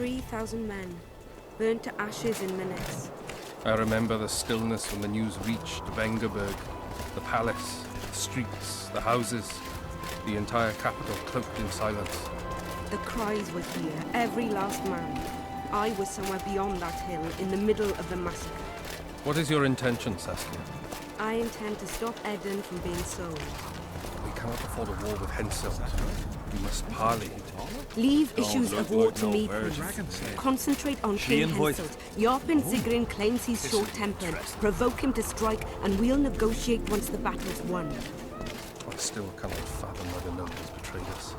3,000 men, burnt to ashes in minutes. I remember the stillness when the news reached Vengerberg. The palace, the streets, the houses, the entire capital cloaked in silence. The cries were here, every last man. I was somewhere beyond that hill, in the middle of the massacre. What is your intention, Saskia? I intend to stop Eden from being sold. We cannot afford a war with Henselt. We must parley. Leave issues of war to me, please. Concentrate on King Henselt. Yarpin Zigrin claims he's short-tempered. Provoke him to strike, and we'll negotiate once the battle's won. I still cannot fathom why the nobles betrayed us.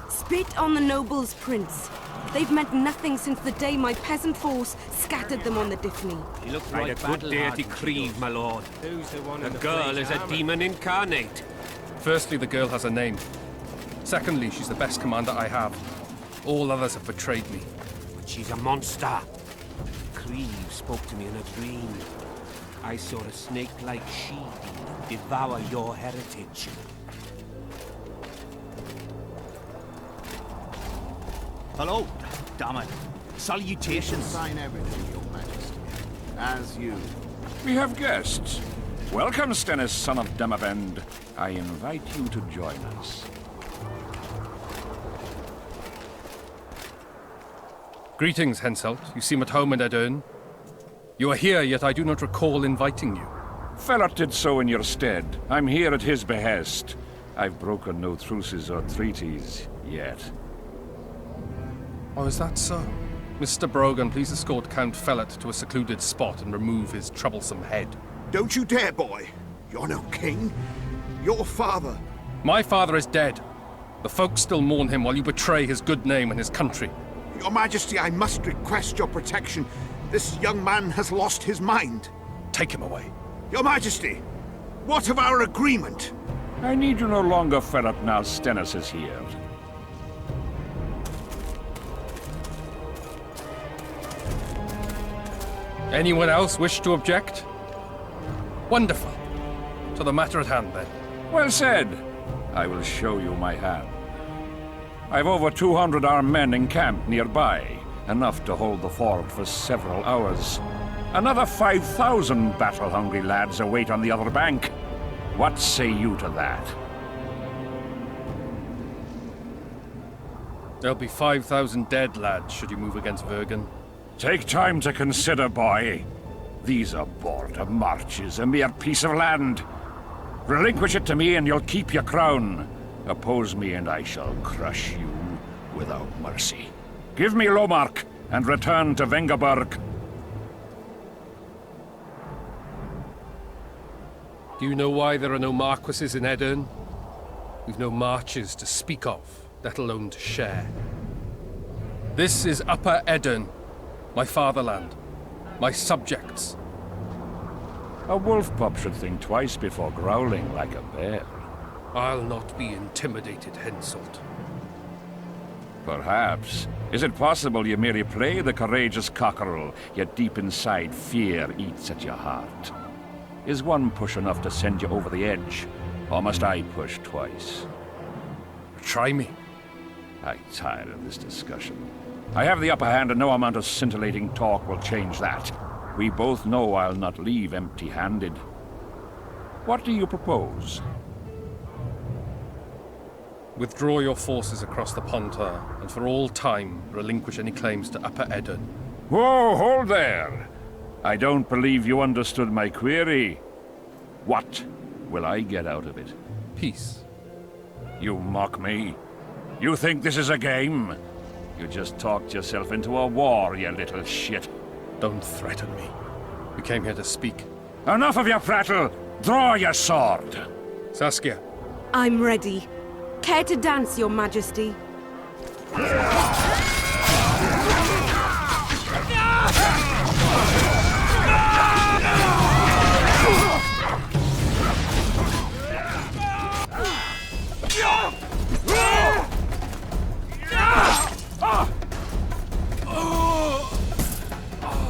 Spit on the nobles, Prince. They've meant nothing since the day my peasant force scattered them on the Dyffny. You look like a good deity Creve, my lord. The girl is a demon incarnate. Firstly, the girl has a name. Secondly, she's the best commander I have. All others have betrayed me. But she's a monster. Creve spoke to me in a dream. I saw a snake-like she-demon devour your heritage. Hello, damn it. Salutations. Sign everything, Your Majesty. As you. We have guests. Welcome, Stennis, son of Demavend. I invite you to join us. Greetings, Henselt. You seem at home in Edern. You are here, yet I do not recall inviting you. Felot did so in your stead. I'm here at his behest. I've broken no truces or treaties yet. Oh, is that so? Mr. Brogan, please escort Count Felot to a secluded spot and remove his troublesome head. Don't you dare, boy. You're no king. Your father. My father is dead. The folk still mourn him while you betray his good name and his country. Your Majesty, I must request your protection. This young man has lost his mind. Take him away. Your Majesty, what of our agreement? I need you no longer, Felot, now Stennis is here. Anyone else wish to object? Wonderful. To the matter at hand, then. Well said. I will show you my hand. I've over 200 armed men encamped nearby, enough to hold the fort for several hours. Another 5,000 battle-hungry lads await on the other bank. What say you to that? There'll be 5,000 dead lads should you move against Vergen. Take time to consider, boy. These are border marches, a mere piece of land. Relinquish it to me and you'll keep your crown. Oppose me and I shall crush you without mercy. Give me Lomark and return to Vengerberg. Do you know why there are no marquises in Edern? We've no marches to speak of, let alone to share. This is Upper Edern, my fatherland, my subjects. A wolf pup should think twice before growling like a bear. I'll not be intimidated, Henselt. Perhaps. Is it possible you merely play the courageous cockerel, yet deep inside fear eats at your heart? Is one push enough to send you over the edge, or must I push twice? Try me. I'm tired of this discussion. I have the upper hand and no amount of scintillating talk will change that. We both know I'll not leave empty-handed. What do you propose? Withdraw your forces across the Pontar, and for all time, relinquish any claims to Upper Edern. Whoa, hold there! I don't believe you understood my query. What will I get out of it? Peace. You mock me? You think this is a game? You just talked yourself into a war, you little shit. Don't threaten me. We came here to speak. Enough of your prattle! Draw your sword! Saskia. I'm ready. Care to dance, Your Majesty?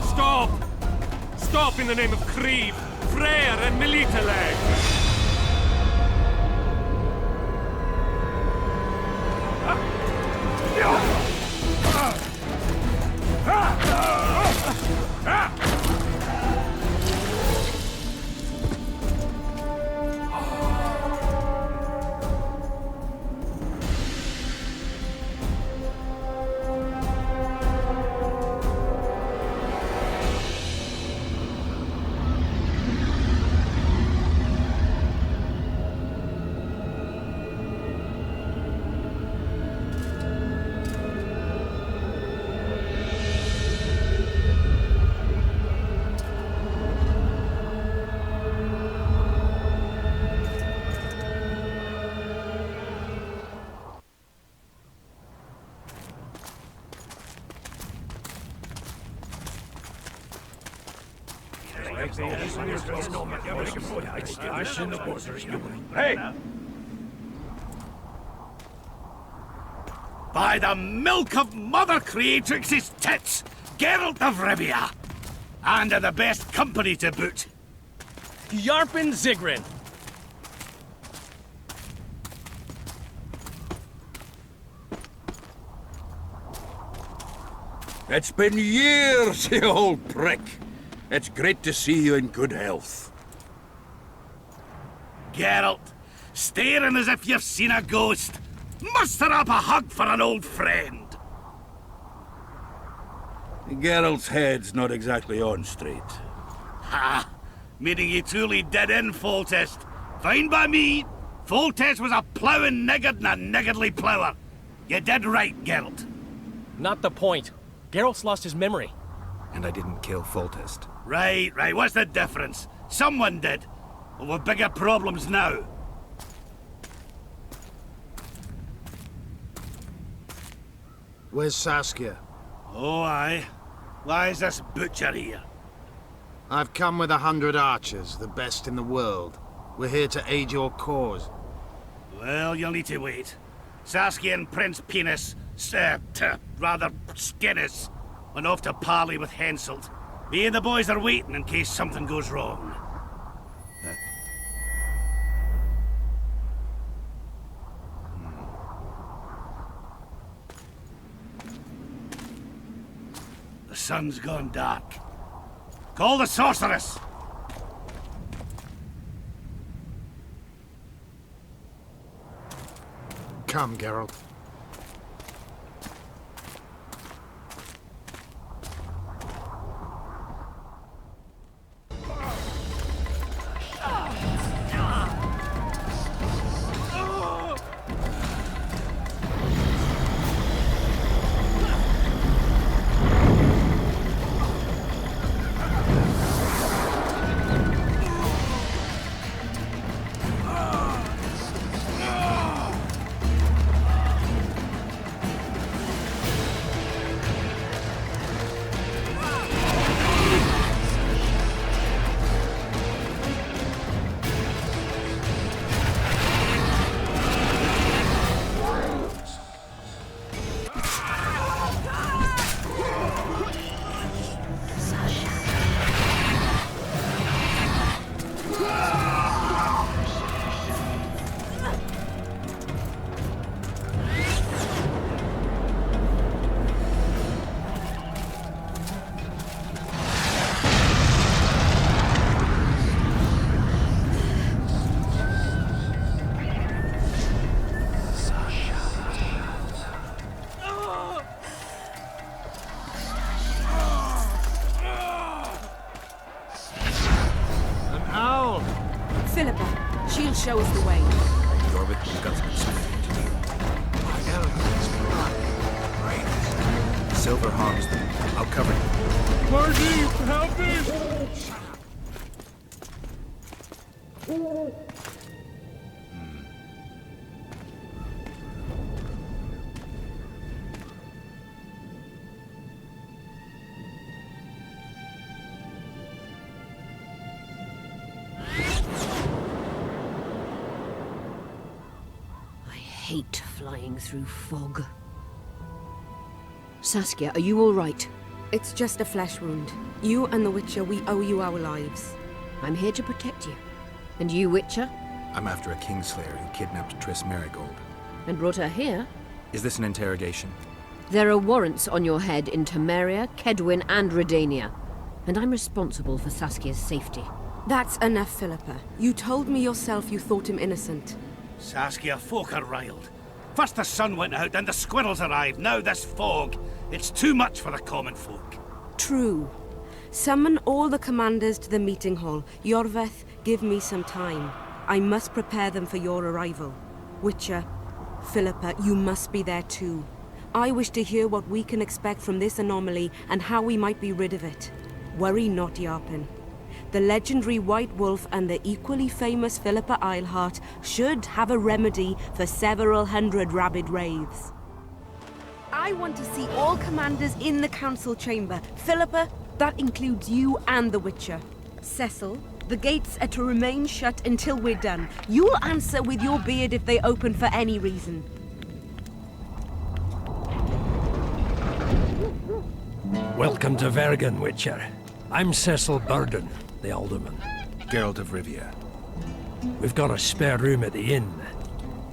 Stop! Stop in the name of Creve, Freyr and Melitaleg! Hey! By the milk of Mother Creatrix's tits, Geralt of Rivia! And in the best company to boot. Yarpen Zigrin. It's been years, you old prick. It's great to see you in good health. Geralt, staring as if you've seen a ghost. Muster up a hug for an old friend. Geralt's head's not exactly on straight. Ha! Meaning you truly did in Foltest. Fine by me. Foltest was a ploughing niggard and a niggardly plougher. You did right, Geralt. Not the point. Geralt's lost his memory. And I didn't kill Foltest. Right. What's the difference? Someone did. Well, we've bigger problems now. Where's Saskia? Oh, aye. Why is this butcher here? I've come with 100 archers, the best in the world. We're here to aid your cause. Well, you'll need to wait. Saskia and Prince Penis, rather Skinnis, went off to parley with Henselt. Me and the boys are waiting in case something goes wrong. The sun's gone dark. Call the sorceress! Come, Geralt. Philippa, she'll show us the way. Jorvik, we've got some explaining to do. My enemies right. Silver harms them. I'll cover you. Marty, help me! I hate flying through fog. Saskia, are you all right? It's just a flesh wound. You and the Witcher, we owe you our lives. I'm here to protect you. And you, Witcher? I'm after a Kingslayer who kidnapped Triss Marigold. And brought her here? Is this an interrogation? There are warrants on your head in Temeria, Kedwin, and Redania. And I'm responsible for Saskia's safety. That's enough, Philippa. You told me yourself you thought him innocent. Saskia, folk are riled. First the sun went out, then the squirrels arrived, now this fog. It's too much for the common folk. True. Summon all the commanders to the meeting hall. Yorveth, give me some time. I must prepare them for your arrival. Witcher, Philippa, you must be there too. I wish to hear what we can expect from this anomaly and how we might be rid of it. Worry not, Yarpen. The legendary White Wolf and the equally famous Philippa Eilhart should have a remedy for several hundred rabid wraiths. I want to see all commanders in the council chamber. Philippa, that includes you and the Witcher. Cecil, the gates are to remain shut until we're done. You'll answer with your beard if they open for any reason. Welcome to Vergen, Witcher. I'm Cecil Burden, the Alderman. Geralt of Rivia. We've got a spare room at the inn.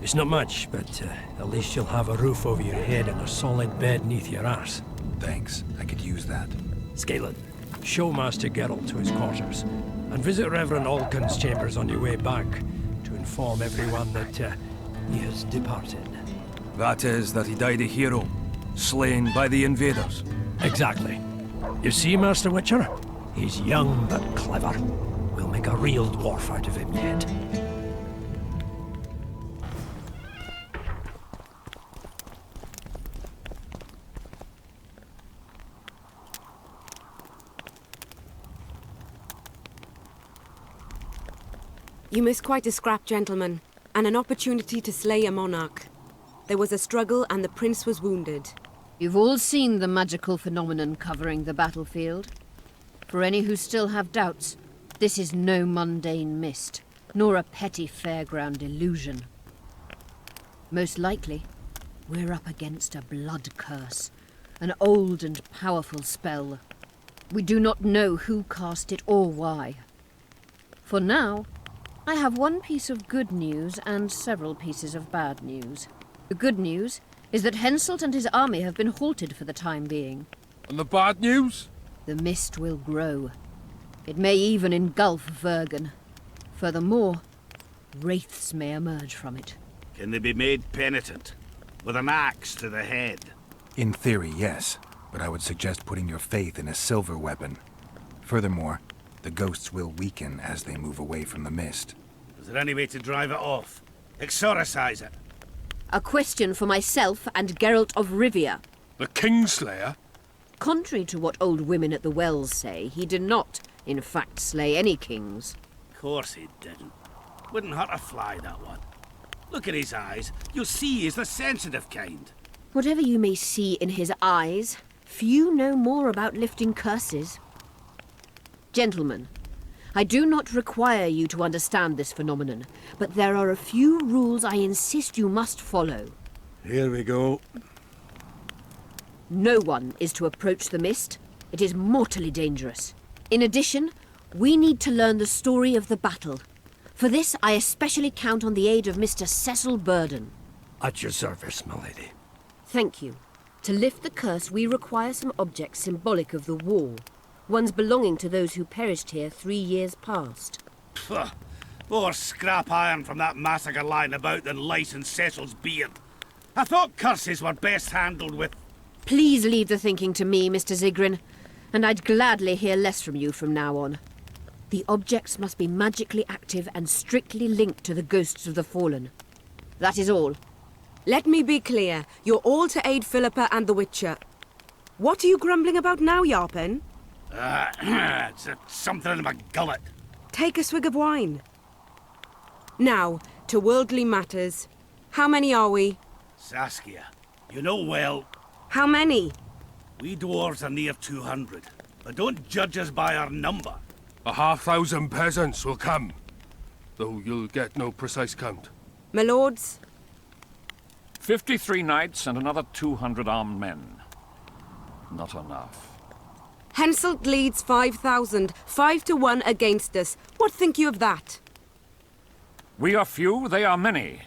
It's not much, but at least you'll have a roof over your head and a solid bed neath your arse. Thanks, I could use that. Scalen, show Master Geralt to his quarters, and visit Reverend Alkin's chambers on your way back to inform everyone that he has departed. That is, that he died a hero, slain by the invaders. Exactly. You see, Master Witcher? He's young but clever. We'll make a real dwarf out of him yet. You missed quite a scrap, gentlemen, and an opportunity to slay a monarch. There was a struggle and the prince was wounded. You've all seen the magical phenomenon covering the battlefield. For any who still have doubts, this is no mundane mist, nor a petty fairground illusion. Most likely, we're up against a blood curse, an old and powerful spell. We do not know who cast it or why. For now, I have one piece of good news and several pieces of bad news. The good news is that Henselt and his army have been halted for the time being. And the bad news? The mist will grow. It may even engulf Vergen. Furthermore, wraiths may emerge from it. Can they be made penitent? With an axe to the head? In theory, yes, but I would suggest putting your faith in a silver weapon. Furthermore, the ghosts will weaken as they move away from the mist. Is there any way to drive it off? Exorcise it? A question for myself and Geralt of Rivia. The Kingslayer? Contrary to what old women at the wells say, he did not, in fact, slay any kings. Of course he didn't. Wouldn't hurt a fly, that one. Look at his eyes. You'll see he's the sensitive kind. Whatever you may see in his eyes, few know more about lifting curses. Gentlemen, I do not require you to understand this phenomenon, but there are a few rules I insist you must follow. Here we go. No one is to approach the mist. It is mortally dangerous. In addition, we need to learn the story of the battle. For this, I especially count on the aid of Mr. Cecil Burden. At your service, milady. Thank you. To lift the curse, we require some objects symbolic of the war. Ones belonging to those who perished here 3 years past. Pfft. More scrap iron from that massacre lying about than lice in Cecil's beard. I thought curses were best handled with... Please leave the thinking to me, Mr. Zigrin, and I'd gladly hear less from you from now on. The objects must be magically active and strictly linked to the ghosts of the fallen. That is all. Let me be clear. You're all to aid Philippa and the Witcher. What are you grumbling about now, Yarpen? It's something in my gullet. Take a swig of wine. Now, to worldly matters. How many are we? Saskia, you know well... How many? We dwarves are near 200, but don't judge us by our number. 1,000 peasants will come, though you'll get no precise count. My lords? 53 knights and another 200 armed men. Not enough. Henselt leads 5,000, 5-1 against us. What think you of that? We are few, they are many,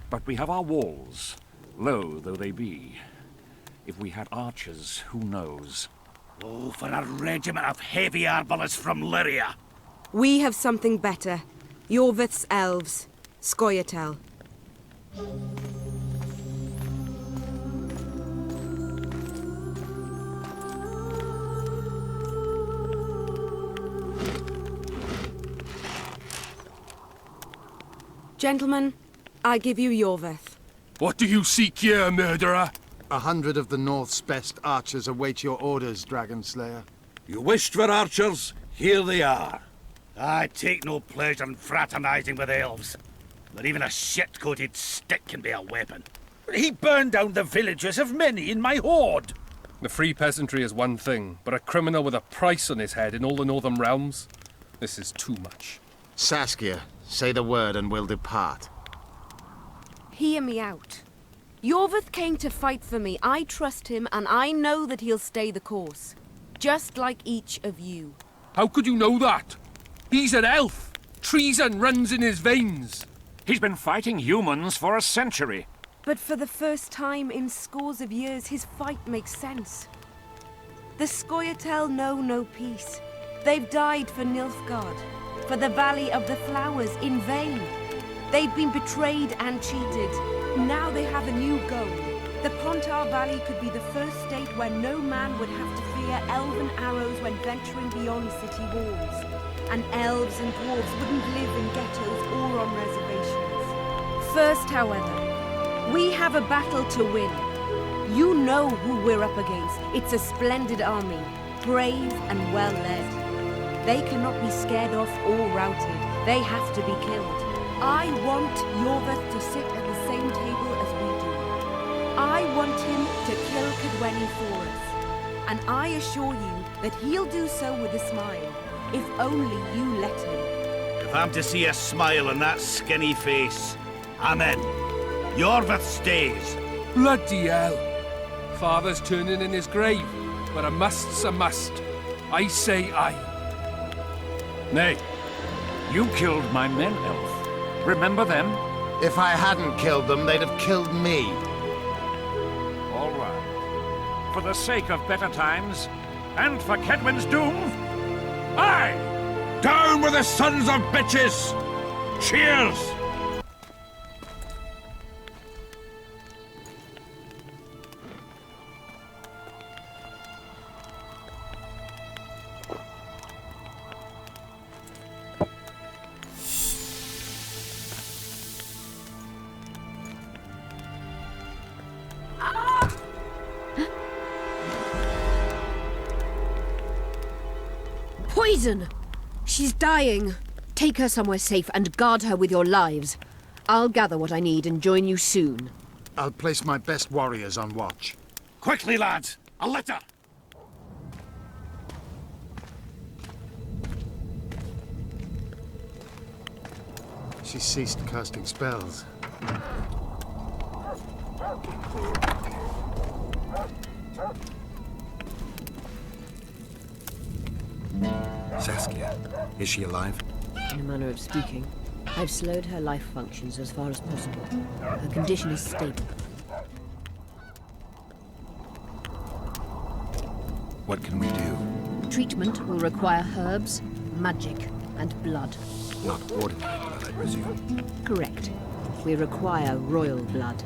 but we have our walls, low though they be. If we had archers, who knows? Oh, for a regiment of heavy arbalists from Lyria. We have something better. Yorvith's elves. Scoia'tael. Gentlemen, I give you Yorvith. What do you seek here, murderer? 100 of the North's best archers await your orders, Dragon Slayer. You wished for archers? Here they are. I take no pleasure in fraternizing with elves. But even a shit-coated stick can be a weapon. He burned down the villages of many in my horde. The free peasantry is one thing, but a criminal with a price on his head in all the northern realms? This is too much. Saskia, say the word and we'll depart. Hear me out. Yorveth came to fight for me. I trust him, and I know that he'll stay the course. Just like each of you. How could you know that? He's an elf. Treason runs in his veins. He's been fighting humans for a century. But for the first time in scores of years, his fight makes sense. The Scoia'tael know no peace. They've died for Nilfgaard, for the Valley of the Flowers, in vain. They've been betrayed and cheated. Now they have a new goal. The Pontar Valley could be the first state where no man would have to fear elven arrows when venturing beyond city walls. And elves and dwarves wouldn't live in ghettos or on reservations. First, however, we have a battle to win. You know who we're up against. It's a splendid army, brave and well-led. They cannot be scared off or routed. They have to be killed. I want Yorveth to sit at the same table as we do. I want him to kill Cadwenny for us. And I assure you that he'll do so with a smile, if only you let him. If I'm to see a smile on that skinny face, I'm in. Yorveth stays. Bloody hell. Father's turning in his grave, but a must's a must. I say aye. Nay, you killed my men, Elf. Remember them? If I hadn't killed them, they'd have killed me. All right. For the sake of better times, and for Kedwin's doom, aye! Down with the sons of bitches! Cheers! Poison! She's dying. Take her somewhere safe and guard her with your lives. I'll gather what I need and join you soon. I'll place my best warriors on watch. Quickly, lads! A litter! She ceased casting spells. Saskia, is she alive? In a manner of speaking, I've slowed her life functions as far as possible. Her condition is stable. What can we do? Treatment will require herbs, magic, and blood. Not ordinary blood, I presume. Correct. We require royal blood.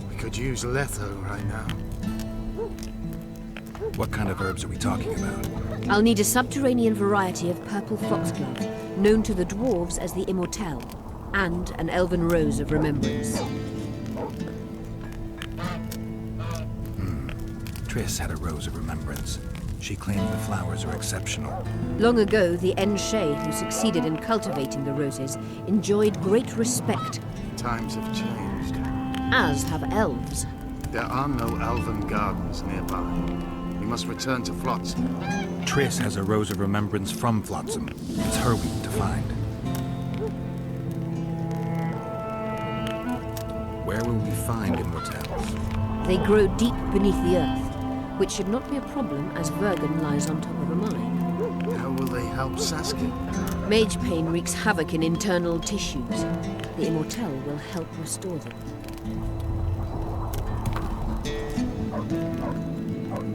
We could use letho right now. What kind of herbs are we talking about? I'll need a subterranean variety of purple foxglove, known to the dwarves as the immortelle, and an elven rose of remembrance. Triss had a rose of remembrance. She claims the flowers are exceptional. Long ago, the Enshe, who succeeded in cultivating the roses, enjoyed great respect. Times have changed. As have elves. There are no elven gardens nearby. We must return to Flotsam. Triss has a rose of remembrance from Flotsam. It's her we need to find. Where will we find immortelles? They grow deep beneath the earth, which should not be a problem as Vergen lies on top of a mine. How will they help Saskia? Mage pain wreaks havoc in internal tissues. The immortelle will help restore them.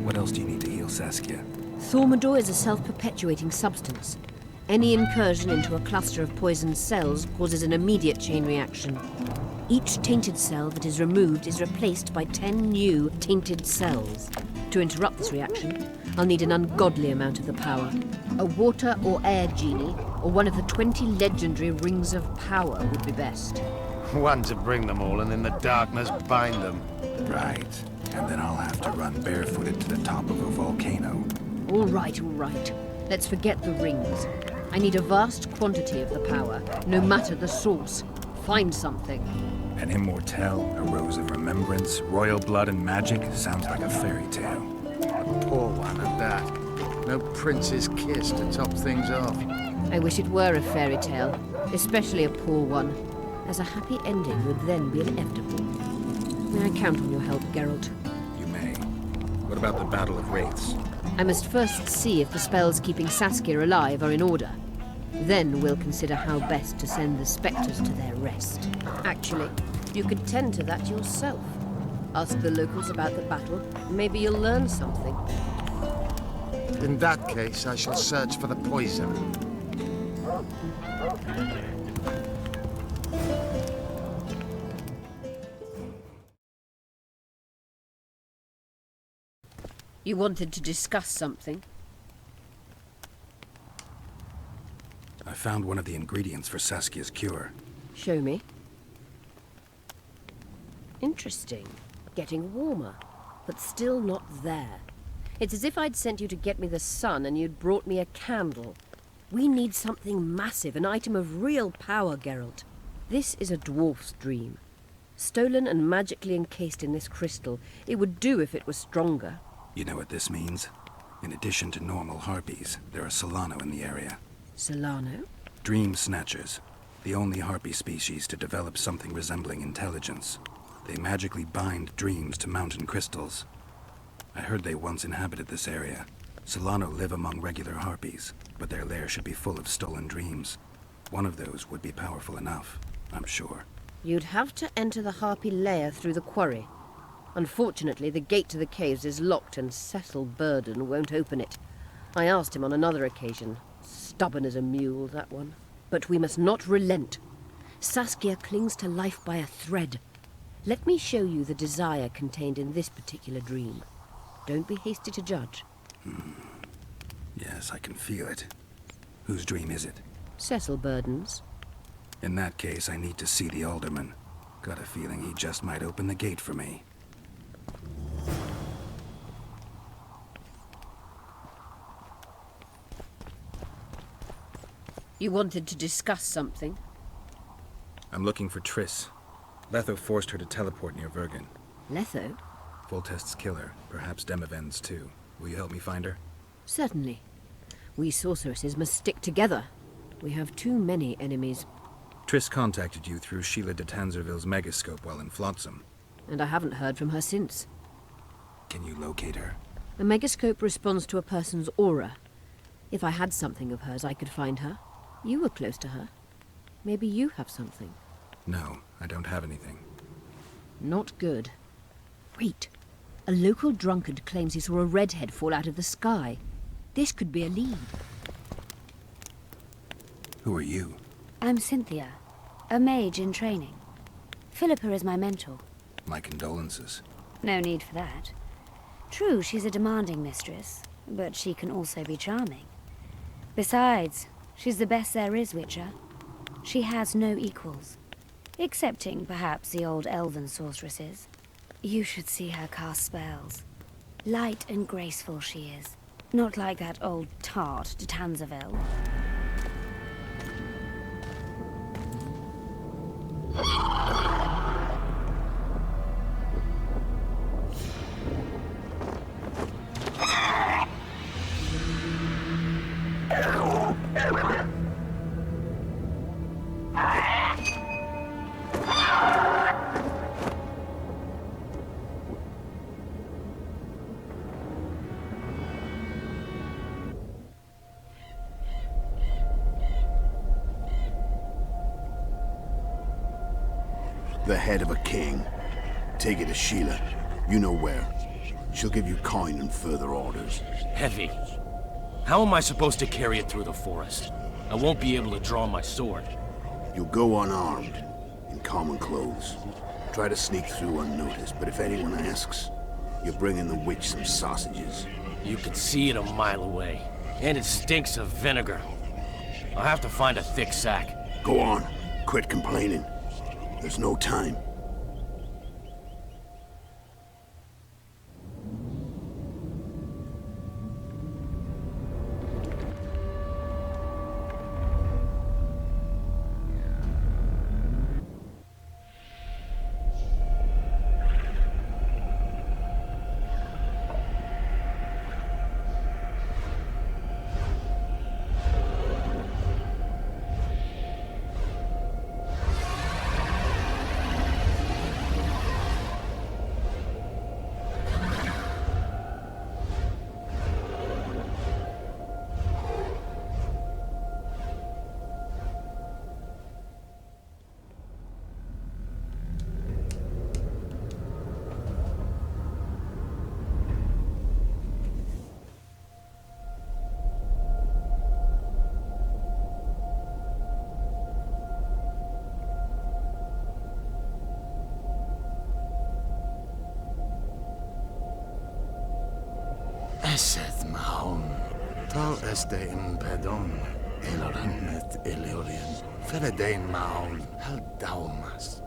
What else do you need to heal Saskia? Thaumadour is a self-perpetuating substance. Any incursion into a cluster of poisoned cells causes an immediate chain reaction. Each tainted cell that is removed is replaced by 10 new tainted cells. To interrupt this reaction, I'll need an ungodly amount of the power. A water or air genie, or one of the 20 legendary rings of power would be best. One to bring them all and in the darkness bind them. Right. And then I'll have to run barefooted to the top of a volcano. All right, all right. Let's forget the rings. I need a vast quantity of the power, no matter the source. Find something. An immortelle, a rose of remembrance, royal blood and magic sounds like a fairy tale. A poor one at that. No prince's kiss to top things off. I wish it were a fairy tale, especially a poor one, as a happy ending would then be inevitable. May I count on your help, Geralt? You may. What about the Battle of Wraiths? I must first see if the spells keeping Saskia alive are in order. Then we'll consider how best to send the spectres to their rest. Actually, you could tend to that yourself. Ask the locals about the battle. Maybe you'll learn something. In that case, I shall search for the poison. You wanted to discuss something? I found one of the ingredients for Saskia's cure. Show me. Interesting. Getting warmer, but still not there. It's as if I'd sent you to get me the sun and you'd brought me a candle. We need something massive, an item of real power, Geralt. This is a dwarf's dream. Stolen and magically encased in this crystal. It would do if it was stronger. You know what this means? In addition to normal harpies, there are Solano in the area. Solano? Dream snatchers. The only harpy species to develop something resembling intelligence. They magically bind dreams to mountain crystals. I heard they once inhabited this area. Solano live among regular harpies, but their lair should be full of stolen dreams. One of those would be powerful enough, I'm sure. You'd have to enter the harpy lair through the quarry. Unfortunately, the gate to the caves is locked and Cecil Burden won't open it. I asked him on another occasion. Stubborn as a mule, that one. But we must not relent. Saskia clings to life by a thread. Let me show you the desire contained in this particular dream. Don't be hasty to judge. Yes, I can feel it. Whose dream is it? Cecil Burden's. In that case, I need to see the alderman. Got a feeling he just might open the gate for me. You wanted to discuss something? I'm looking for Triss. Letho forced her to teleport near Vergen. Letho? Foltest's killer, perhaps Demavend's too. Will you help me find her? Certainly. We sorceresses must stick together. We have too many enemies. Triss contacted you through Sheila de Tanzerville's megascope while in Flotsam. And I haven't heard from her since. Can you locate her? A megascope responds to a person's aura. If I had something of hers, I could find her. You were close to her. Maybe you have something. No, I don't have anything. Not good. Wait. A local drunkard claims he saw a redhead fall out of the sky. This could be a lead. Who are you? I'm Cynthia, a mage in training. Philippa is my mentor. My condolences. No need for that. True, she's a demanding mistress, but she can also be charming. Besides, she's the best there is, Witcher. She has no equals. Excepting, perhaps, the old elven sorceresses. You should see her cast spells. Light and graceful she is. Not like that old tart de Tanzerville. The head of a king. Take it to Sheila. You know where. She'll give you coin and further orders. Heavy. How am I supposed to carry it through the forest? I won't be able to draw my sword. You'll go unarmed, in common clothes. Try to sneak through unnoticed, but if anyone asks, you bring in the witch some sausages. You can see it a mile away, and it stinks of vinegar. I'll have to find a thick sack. Go on. Quit complaining. There's no time. Hesed Mahon, Tal este impedon, Eloranet Eliorian, Feredain Mahon, Haldaumas.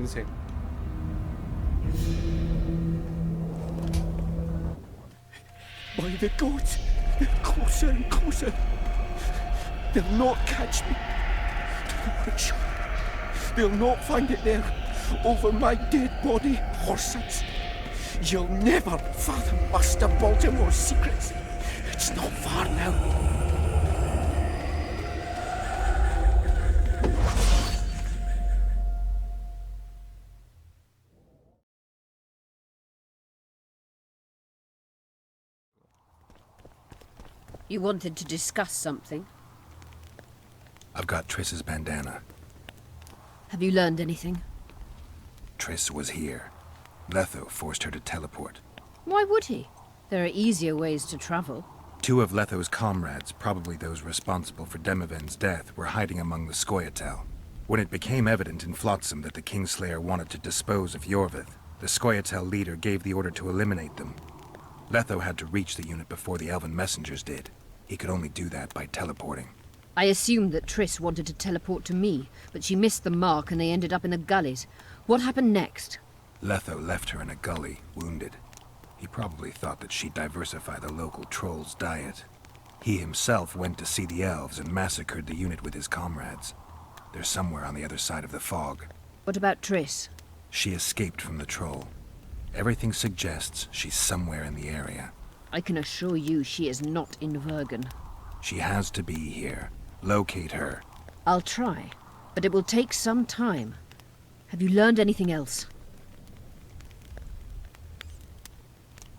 인생. By the gods, they're closer and closer. They'll not catch me. To the workshop. They'll not find it there, over my dead body, Horsens. You'll never fathom Master Baltimore's secrets. It's not far now. You wanted to discuss something? I've got Triss's bandana. Have you learned anything? Triss was here. Letho forced her to teleport. Why would he? There are easier ways to travel. 2 of Letho's comrades, probably those responsible for Demoven's death, were hiding among the Scoia'tael. When it became evident in Flotsam that the Kingslayer wanted to dispose of Yorvith, the Scoia'tael leader gave the order to eliminate them. Letho had to reach the unit before the Elven messengers did. He could only do that by teleporting. I assumed that Triss wanted to teleport to me, but she missed the mark and they ended up in the gullies. What happened next? Letho left her in a gully, wounded. He probably thought that she'd diversify the local trolls' diet. He himself went to see the elves and massacred the unit with his comrades. They're somewhere on the other side of the fog. What about Triss? She escaped from the troll. Everything suggests she's somewhere in the area. I can assure you she is not in Vergen. She has to be here. Locate her. I'll try, but it will take some time. Have you learned anything else?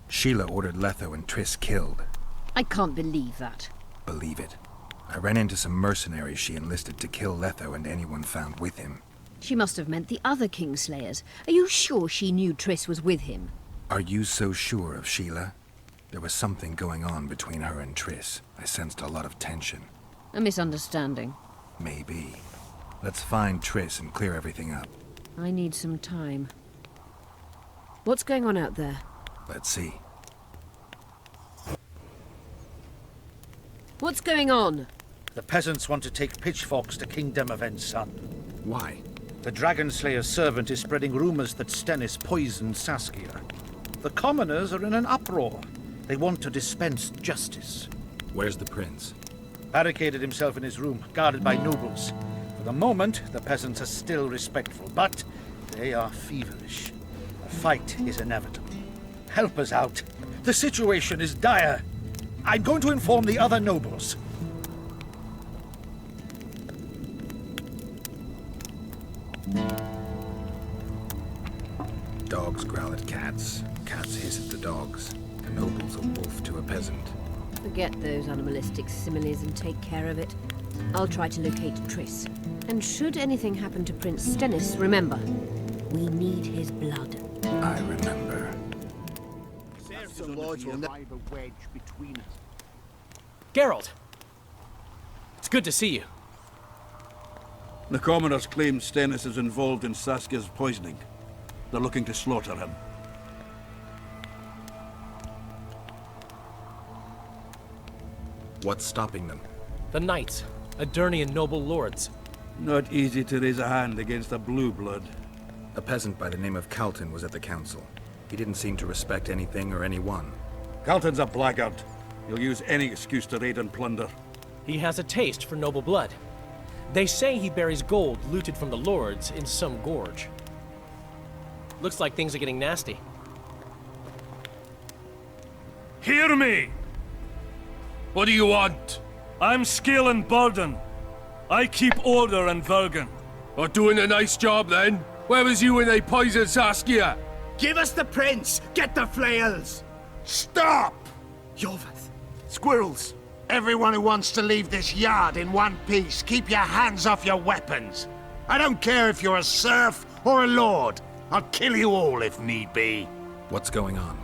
Sheila ordered Letho and Triss killed. I can't believe that. Believe it. I ran into some mercenaries she enlisted to kill Letho and anyone found with him. She must have meant the other Kingslayers. Are you sure she knew Triss was with him? Are you so sure of Sheila? There was something going on between her and Triss. I sensed a lot of tension. A misunderstanding. Maybe. Let's find Triss and clear everything up. I need some time. What's going on out there? Let's see. What's going on? The peasants want to take pitchforks to King Demoven's son. Why? The Dragon Slayer's servant is spreading rumors that Stennis poisoned Saskia. The commoners are in an uproar. They want to dispense justice. Where's the prince? Barricaded himself in his room, guarded by nobles. For the moment, the peasants are still respectful, but they are feverish. A fight is inevitable. Help us out. The situation is dire. I'm going to inform the other nobles. Dogs growl at cats. Cats hiss at the dogs. A noble's a wolf to a peasant. Forget those animalistic similes and take care of it. I'll try to locate Triss. And should anything happen to Prince Stennis, remember, we need his blood. I remember. The lords will drive a wedge between us. Geralt! It's good to see you. The commoners claim Stennis is involved in Saskia's poisoning. They're looking to slaughter him. What's stopping them? The knights, Adernian noble lords. Not easy to raise a hand against a blue blood. A peasant by the name of Calton was at the council. He didn't seem to respect anything or anyone. Calton's a blackguard. He'll use any excuse to raid and plunder. He has a taste for noble blood. They say he buries gold looted from the lords in some gorge. Looks like things are getting nasty. Hear me! What do you want? I'm Scalan Burden. I keep order in Vergen. Or doing a nice job then? Where was you when they poisoned Saskia? Give us the prince! Get the flails! Stop! Yorvith! Squirrels! Everyone who wants to leave this yard in one piece, keep your hands off your weapons. I don't care if you're a serf or a lord. I'll kill you all if need be. What's going on?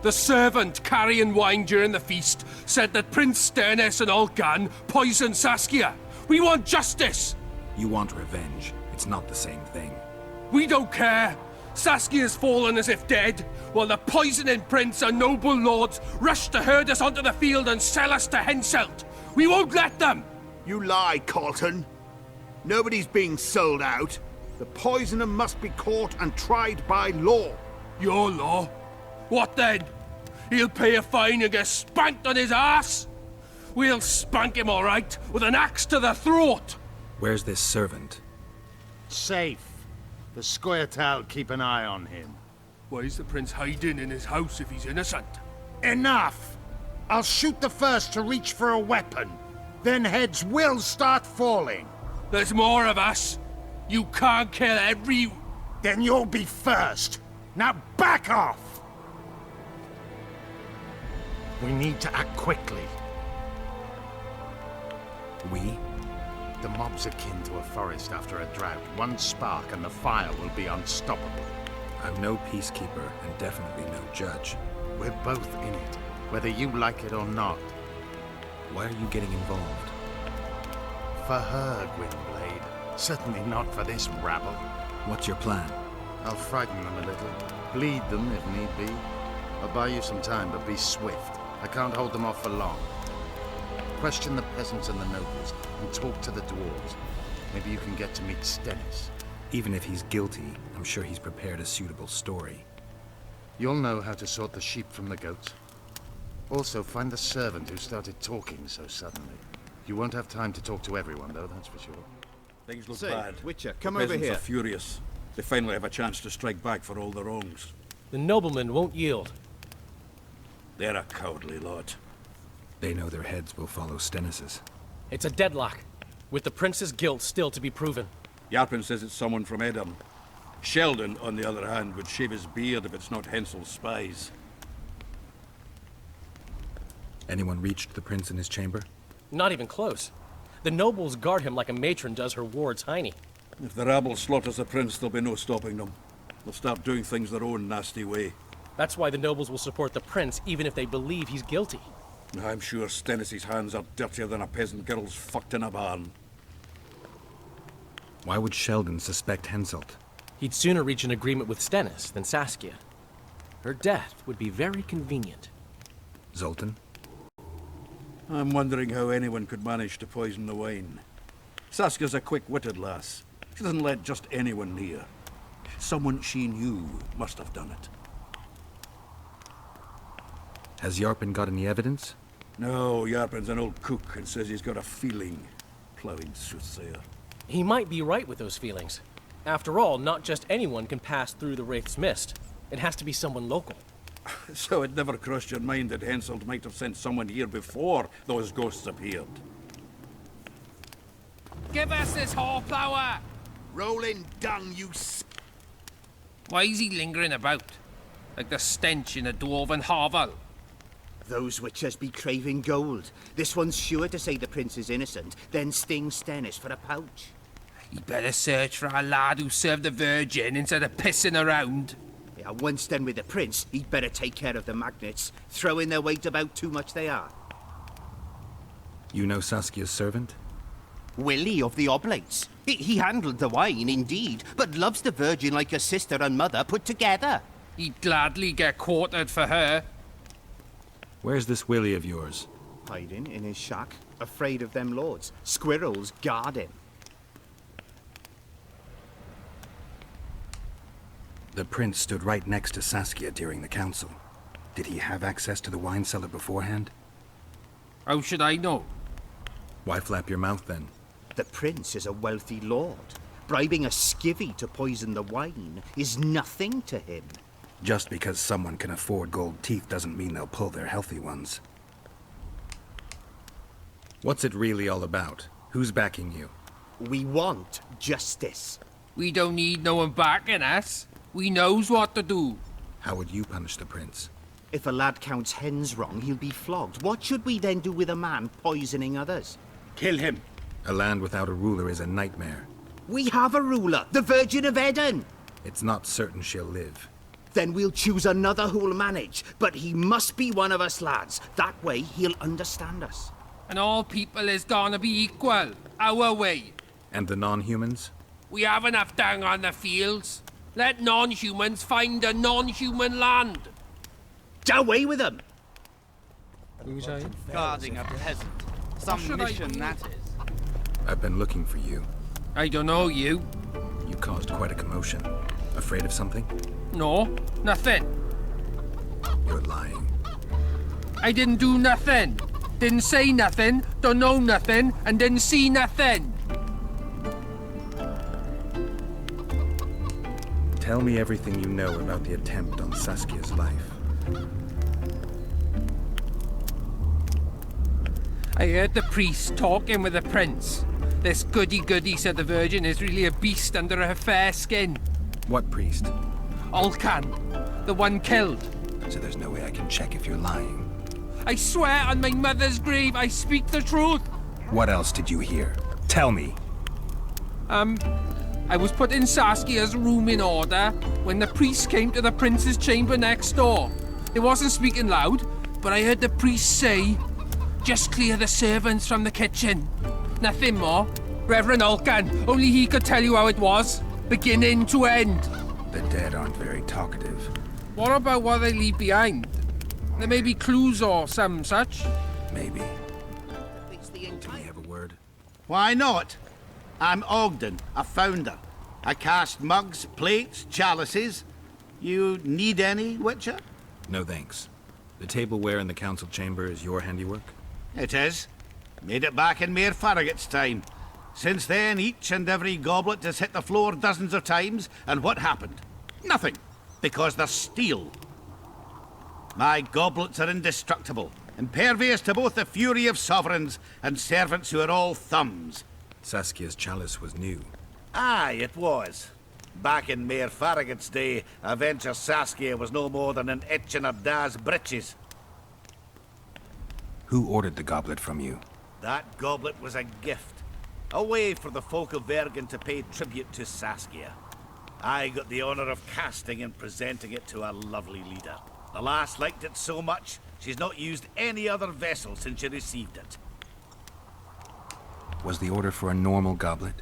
The servant carrying wine during the feast said that Prince Stennis and Olgan poisoned Saskia. We want justice! You want revenge. It's not the same thing. We don't care. Saskia's fallen as if dead, while the poisoning prince and noble lords rush to herd us onto the field and sell us to Henselt. We won't let them! You lie, Colton. Nobody's being sold out. The poisoner must be caught and tried by law. Your law? What then? He'll pay a fine and get spanked on his ass? We'll spank him all right, with an axe to the throat! Where's this servant? Safe. The Scoia'tael keep an eye on him. Why is the prince hiding in his house if he's innocent? Enough! I'll shoot the first to reach for a weapon. Then heads will start falling. There's more of us. You can't kill every... Then you'll be first. Now back off! We need to act quickly. We? The mob's akin to a forest after a drought. One spark and the fire will be unstoppable. I'm no peacekeeper and definitely no judge. We're both in it, whether you like it or not. Why are you getting involved? For her, Gwynblade. Certainly not for this rabble. What's your plan? I'll frighten them a little. Bleed them if need be. I'll buy you some time, but be swift. I can't hold them off for long. Question the peasants and the nobles, and talk to the dwarves. Maybe you can get to meet Stennis. Even if he's guilty, I'm sure he's prepared a suitable story. You'll know how to sort the sheep from the goats. Also, find the servant who started talking so suddenly. You won't have time to talk to everyone, though, that's for sure. Things look Say, bad. Witcher, come the over peasants here. are furious. They finally have a chance to strike back for all their wrongs. The noblemen won't yield. They're a cowardly lot. They know their heads will follow Stennis's. It's a deadlock, with the prince's guilt still to be proven. Yarpen says it's someone from Edom. Sheldon, on the other hand, would shave his beard if it's not Hensel's spies. Anyone reached the prince in his chamber? Not even close. The nobles guard him like a matron does her ward's hiney. If the rabble slaughters the prince, there'll be no stopping them. They'll start doing things their own nasty way. That's why the nobles will support the prince, even if they believe he's guilty. I'm sure Stennis's hands are dirtier than a peasant girl's fucked in a barn. Why would Sheldon suspect Henselt? He'd sooner reach an agreement with Stennis than Saskia. Her death would be very convenient. Zoltan? I'm wondering how anyone could manage to poison the wine. Saskia's a quick-witted lass. She doesn't let just anyone near. Someone she knew must have done it. Has Yarpen got any evidence? No, Yarpen's an old cook and says he's got a feeling. Ploughing soothsayer. He might be right with those feelings. After all, not just anyone can pass through the Wraith's mist. It has to be someone local. So it never crossed your mind that Henselt might have sent someone here before those ghosts appeared? Give us this horsepower! Rolling dung, you Why is he lingering about? Like the stench in a dwarven hovel? Those witchers be craving gold. This one's sure to say the prince is innocent, then sting Stennis for a pouch. You'd better search for a lad who served the Virgin instead of pissing around. Yeah, once done with the prince, he'd better take care of the magnets, throwing their weight about too much they are. You know Saskia's servant? Willie of the Oblates. He handled the wine, indeed, but loves the Virgin like a sister and mother put together. He'd gladly get quartered for her. Where's this Willie of yours? Hiding in his shack, afraid of them lords. Squirrels guard him. The prince stood right next to Saskia during the council. Did he have access to the wine cellar beforehand? How should I know? Why flap your mouth then? The prince is a wealthy lord. Bribing a skivvy to poison the wine is nothing to him. Just because someone can afford gold teeth doesn't mean they'll pull their healthy ones. What's it really all about? Who's backing you? We want justice. We don't need no one backing us. We knows what to do. How would you punish the prince? If a lad counts hens wrong, he'll be flogged. What should we then do with a man poisoning others? Kill him. A land without a ruler is a nightmare. We have a ruler, the Virgin of Eden. It's not certain she'll live. Then we'll choose another who'll manage. But he must be one of us lads. That way he'll understand us. And all people is gonna be equal, our way. And the non-humans? We have enough dung on the fields. Let non-humans find a non-human land. Away with them! Guarding a peasant. Some mission, that is. I've been looking for you. I don't know you. You caused quite a commotion. Afraid of something? No, nothing. You're lying. I didn't do nothing. Didn't say nothing, don't know nothing, and didn't see nothing. Tell me everything you know about the attempt on Saskia's life. I heard the priest talking with the prince. This goody-goody said the Virgin is really a beast under her fair skin. What priest? Alcan, the one killed. So there's no way I can check if you're lying. I swear on my mother's grave, I speak the truth. What else did you hear? Tell me. I was put in Saskia's room in order when the priest came to the prince's chamber next door. He wasn't speaking loud, but I heard the priest say, "Just clear the servants from the kitchen." Nothing more. Reverend Alcan, only he could tell you how it was, beginning to end. The dead aren't very talkative. What about what they leave behind? There may be clues or some such. Maybe. Do we have a word? Why not? I'm Ogden, a founder. I cast mugs, plates, chalices. You need any, Witcher? No thanks. The tableware in the council chamber is your handiwork? It is. Made it back in Mayor Farragut's time. Since then, each and every goblet has hit the floor dozens of times, and what happened? Nothing. Because they're steel. My goblets are indestructible, impervious to both the fury of sovereigns and servants who are all thumbs. Saskia's chalice was new. Aye, it was. Back in Mayor Farragut's day, a venture Saskia was no more than an itch in her da's breeches. Who ordered the goblet from you? That goblet was a gift. A way for the folk of Vergen to pay tribute to Saskia. I got the honor of casting and presenting it to our lovely leader. The lass liked it so much, she's not used any other vessel since she received it. Was the order for a normal goblet?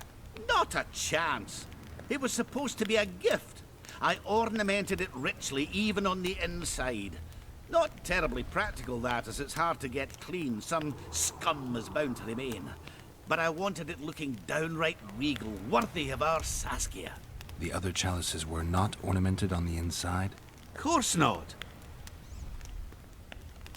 Not a chance. It was supposed to be a gift. I ornamented it richly, even on the inside. Not terribly practical, that, as it's hard to get clean. Some scum is bound to remain. But I wanted it looking downright regal, worthy of our Saskia. The other chalices were not ornamented on the inside? Course not.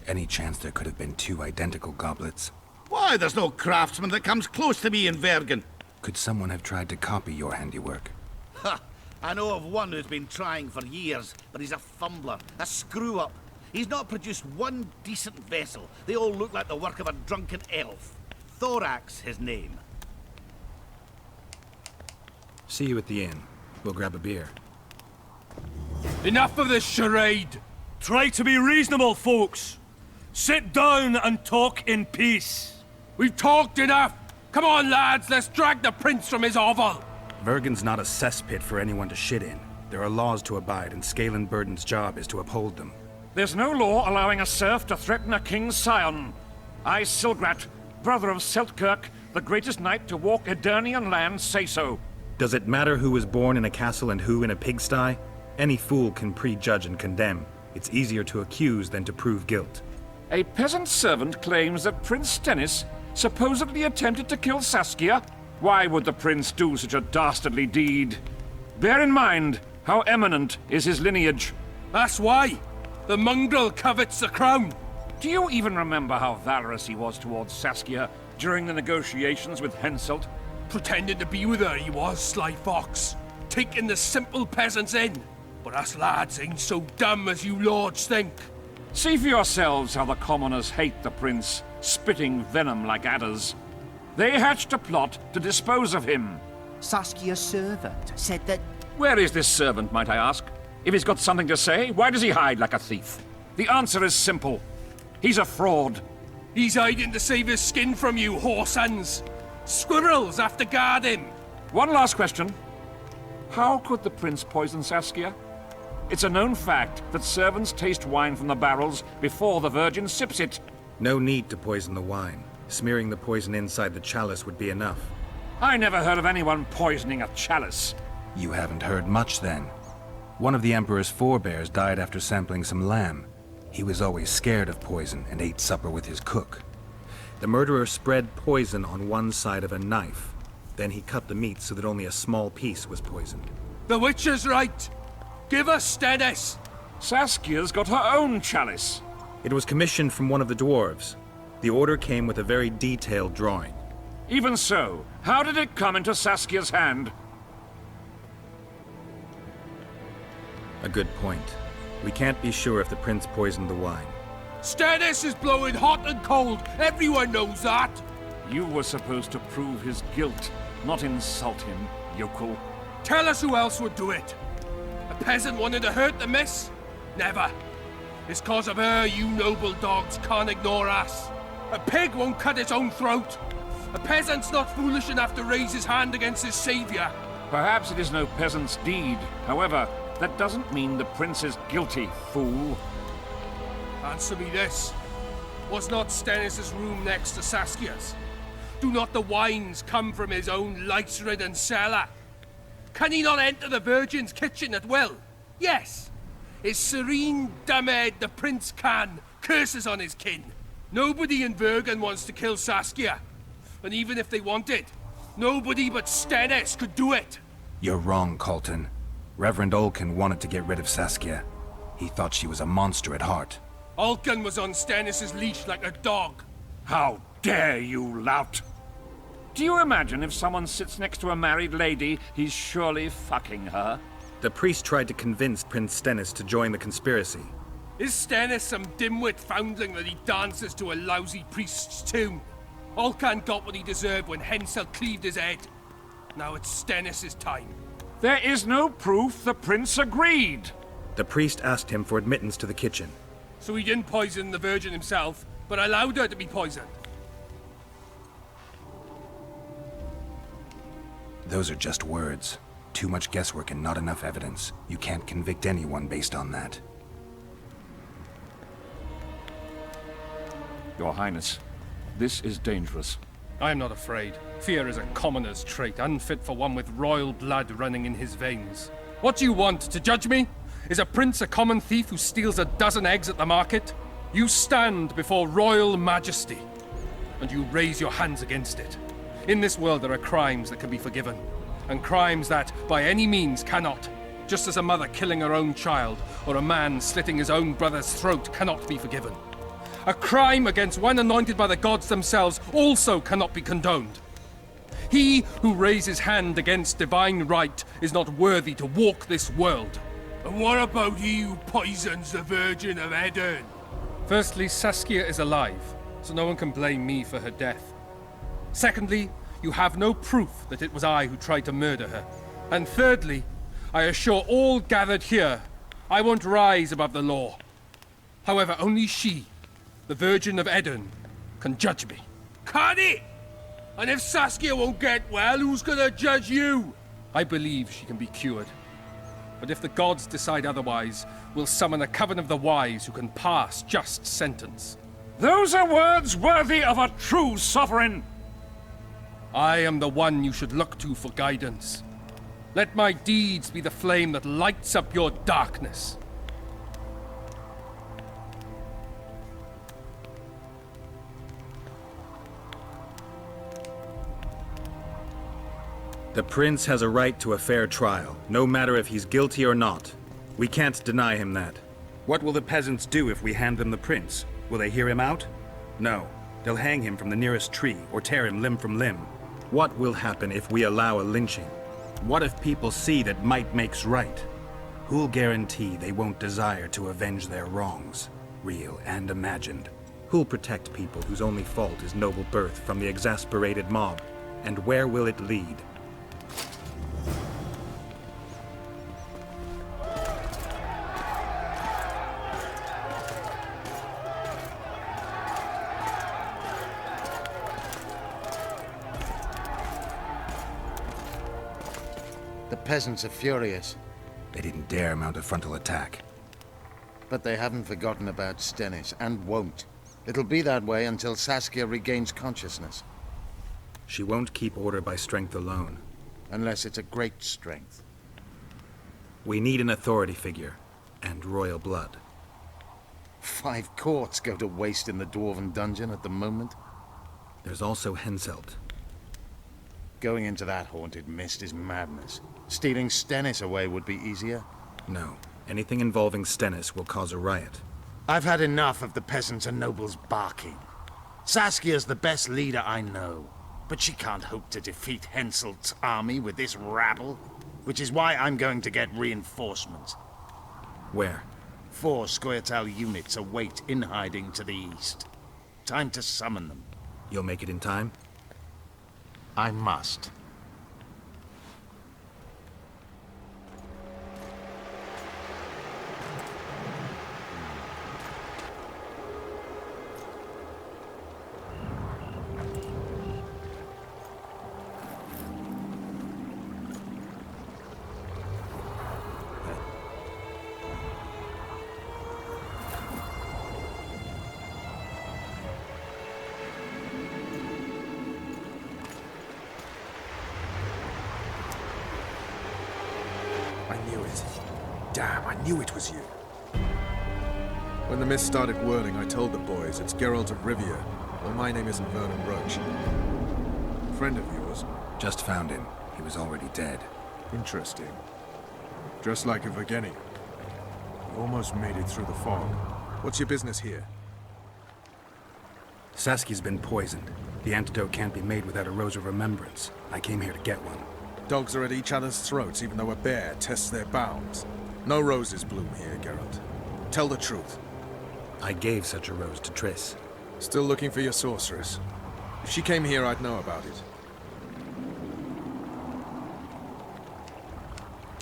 Any chance there could have been two identical goblets? Why, there's no craftsman that comes close to me in Vergen. Could someone have tried to copy your handiwork? Ha! I know of one who's been trying for years, but he's a fumbler, a screw-up. He's not produced one decent vessel. They all look like the work of a drunken elf. Thorax, his name. See you at the inn. We'll grab a beer. Enough of this charade! Try to be reasonable, folks. Sit down and talk in peace. We've talked enough! Come on, lads, let's drag the prince from his hovel! Vergen's not a cesspit for anyone to shit in. There are laws to abide, and Scalen Burden's job is to uphold them. There's no law allowing a serf to threaten a king's scion. I, Silgrat, brother of Seltkirk, the greatest knight to walk Edirnian land, say so. Does it matter who was born in a castle and who in a pigsty? Any fool can prejudge and condemn. It's easier to accuse than to prove guilt. A peasant servant claims that Prince Stennis supposedly attempted to kill Saskia. Why would the prince do such a dastardly deed? Bear in mind how eminent is his lineage. That's why! The mongrel covets the crown! Do you even remember how valorous he was towards Saskia during the negotiations with Henselt? Pretending to be with her, he was, sly fox. Taking the simple peasants in. But us lads ain't so dumb as you lords think. See for yourselves how the commoners hate the prince, spitting venom like adders. They hatched a plot to dispose of him. Saskia's servant said that... Where is this servant, might I ask? If he's got something to say, why does he hide like a thief? The answer is simple. He's a fraud. He's hiding to save his skin from you, whoresons. Squirrels have to guard him. One last question. How could the prince poison Saskia? It's a known fact that servants taste wine from the barrels before the Virgin sips it. No need to poison the wine. Smearing the poison inside the chalice would be enough. I never heard of anyone poisoning a chalice. You haven't heard much, then. One of the Emperor's forebears died after sampling some lamb. He was always scared of poison and ate supper with his cook. The murderer spread poison on one side of a knife. Then he cut the meat so that only a small piece was poisoned. The Witcher's right. Give us Stennis. Saskia's got her own chalice. It was commissioned from one of the dwarves. The order came with a very detailed drawing. Even so, how did it come into Saskia's hand? A good point. We can't be sure if the prince poisoned the wine. Stennis is blowing hot and cold. Everyone knows that. You were supposed to prove his guilt, not insult him, yokel. Tell us who else would do it. A peasant wanted to hurt the miss? Never. It's cause of her you noble dogs can't ignore us. A pig won't cut its own throat. A peasant's not foolish enough to raise his hand against his savior. Perhaps it is no peasant's deed. However, that doesn't mean the prince is guilty, fool. Answer me this. Was not Stennis' room next to Saskia's? Do not the wines come from his own lice-ridden cellar? Can he not enter the Virgin's kitchen at will? Yes. His serene dumb-head the prince can, curses on his kin. Nobody in Bergen wants to kill Saskia. And even if they wanted, nobody but Stennis could do it. You're wrong, Colton. Reverend Olkin wanted to get rid of Saskia. He thought she was a monster at heart. Olkin was on Stennis' leash like a dog. How dare you, lout! Do you imagine if someone sits next to a married lady, he's surely fucking her? The priest tried to convince Prince Stennis to join the conspiracy. Is Stennis some dimwit foundling that he dances to a lousy priest's tune? Olkan got what he deserved when Hensel cleaved his head. Now it's Stennis' time. There is no proof the prince agreed. The priest asked him for admittance to the kitchen. So he didn't poison the Virgin himself, but allowed her to be poisoned. Those are just words. Too much guesswork and not enough evidence. You can't convict anyone based on that. Your Highness, this is dangerous. I am not afraid. Fear is a commoner's trait, unfit for one with royal blood running in his veins. What do you want, to judge me? Is a prince a common thief who steals a dozen eggs at the market? You stand before royal majesty, and you raise your hands against it. In this world there are crimes that can be forgiven, and crimes that, by any means, cannot. Just as a mother killing her own child, or a man slitting his own brother's throat cannot be forgiven. A crime against one anointed by the gods themselves also cannot be condoned. He who raises hand against divine right is not worthy to walk this world. And what about he who poisons the Virgin of Edern? Firstly, Saskia is alive, so no one can blame me for her death. Secondly, you have no proof that it was I who tried to murder her. And thirdly, I assure all gathered here, I won't rise above the law. However, only she, the Virgin of Edern, can judge me. Can he? And if Saskia won't get well, who's gonna judge you? I believe she can be cured. But if the gods decide otherwise, we'll summon a coven of the wise who can pass just sentence. Those are words worthy of a true sovereign! I am the one you should look to for guidance. Let my deeds be the flame that lights up your darkness. The prince has a right to a fair trial, no matter if he's guilty or not. We can't deny him that. What will the peasants do if we hand them the prince? Will they hear him out? No. They'll hang him from the nearest tree or tear him limb from limb. What will happen if we allow a lynching? What if people see that might makes right? Who'll guarantee they won't desire to avenge their wrongs, real and imagined? Who'll protect people whose only fault is noble birth from the exasperated mob? And where will it lead? The peasants are furious. They didn't dare mount a frontal attack. But they haven't forgotten about Stennis, and won't. It'll be that way until Saskia regains consciousness. She won't keep order by strength alone. Unless it's a great strength. We need an authority figure, and royal blood. 5 courts go to waste in the Dwarven dungeon at the moment. There's also Henselt. Going into that haunted mist is madness. Stealing Stennis away would be easier. No. Anything involving Stennis will cause a riot. I've had enough of the peasants and nobles barking. Saskia's the best leader I know, but she can't hope to defeat Henselt's army with this rabble, which is why I'm going to get reinforcements. Where? 4 Scoia'tael units await in hiding to the east. Time to summon them. You'll make it in time? I must. Damn, I knew it was you. When the mist started whirling, I told the boys it's Geralt of Rivia. Well, my name isn't Vernon Roach. Friend of yours? Just found him. He was already dead. Interesting. Dressed like a Vergeni. You almost made it through the fog. What's your business here? Saskia's been poisoned. The antidote can't be made without a Rose of Remembrance. I came here to get one. Dogs are at each other's throats, even though a bear tests their bounds. No roses bloom here, Geralt. Tell the truth. I gave such a rose to Triss. Still looking for your sorceress. If she came here, I'd know about it.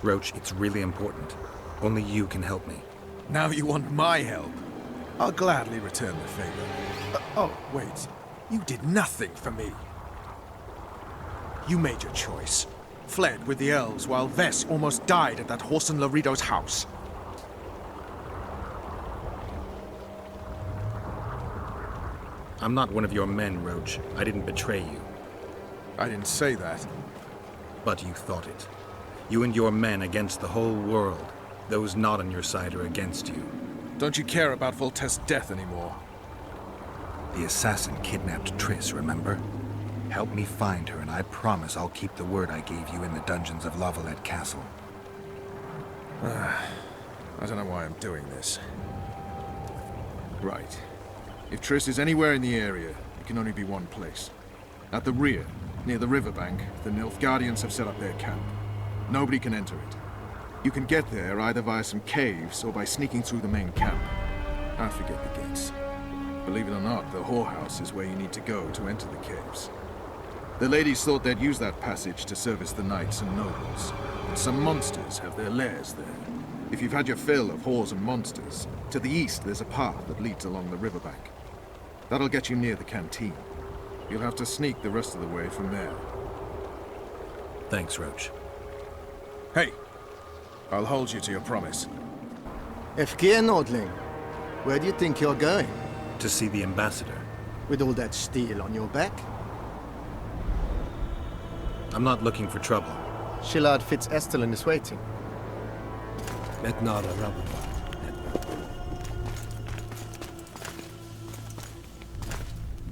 Roach, it's really important. Only you can help me. Now you want my help? I'll gladly return the favor. Oh, wait. You did nothing for me. You made your choice. Fled with the elves while Vess almost died at that Horson Lorito's house. I'm not one of your men, Roach. I didn't betray you. I didn't say that. But you thought it. You and your men against the whole world. Those not on your side are against you. Don't you care about Voltest's death anymore? The assassin kidnapped Triss, remember? Help me find her, and I promise I'll keep the word I gave you in the dungeons of Lavalette Castle. I don't know why I'm doing this. Right. If Triss is anywhere in the area, it can only be one place. At the rear, near the riverbank, the Nilfgaardians have set up their camp. Nobody can enter it. You can get there either via some caves or by sneaking through the main camp. I forget the gates. Believe it or not, the whorehouse is where you need to go to enter the caves. The ladies thought they'd use that passage to service the knights and nobles, but some monsters have their lairs there. If you've had your fill of whores and monsters, to the east there's a path that leads along the riverbank. That'll get you near the canteen. You'll have to sneak the rest of the way from there. Thanks, Roach. Hey! I'll hold you to your promise. Efkir, Nordling. Where do you think you're going? To see the ambassador. With all that steel on your back? I'm not looking for trouble. Shillard Fitz-Estelin is waiting. Metnara Rabba.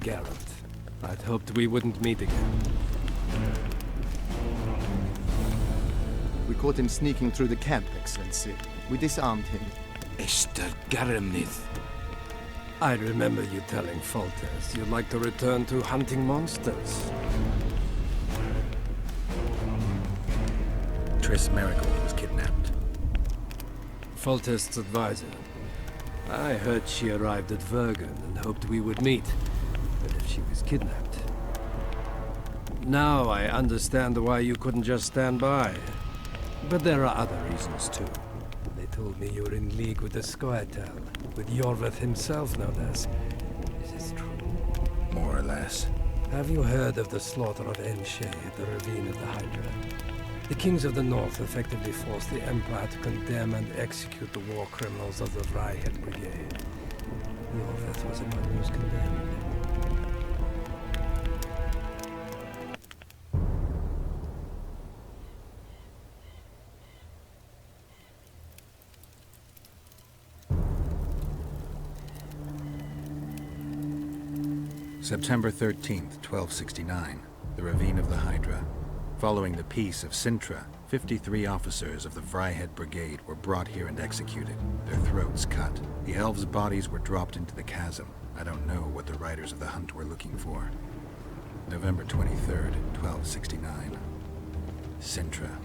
Geralt, I'd hoped we wouldn't meet again. We caught him sneaking through the camp, Excellency. We disarmed him. Esther Garamith. I remember you telling Foltest you'd like to return to hunting monsters. Triss Merigold was kidnapped. Foltest's advisor. I heard she arrived at Vergen and hoped we would meet. But if she was kidnapped... Now I understand why you couldn't just stand by. But there are other reasons too. They told me you were in league with the Scoia'tael, with Yorveth himself no less. Is this true? More or less. Have you heard of the slaughter of Enshe at the ravine of the Hydra? The kings of the North effectively forced the Empire to condemn and execute the war criminals of the zyacard Brigade. Yorveth was among those condemned. September 13th, 1269, the Ravine of the Hydra. Following the Peace of Sintra, 53 officers of the Vryhead Brigade were brought here and executed, their throats cut. The elves' bodies were dropped into the chasm. I don't know what the riders of the hunt were looking for. November 23rd, 1269. Sintra,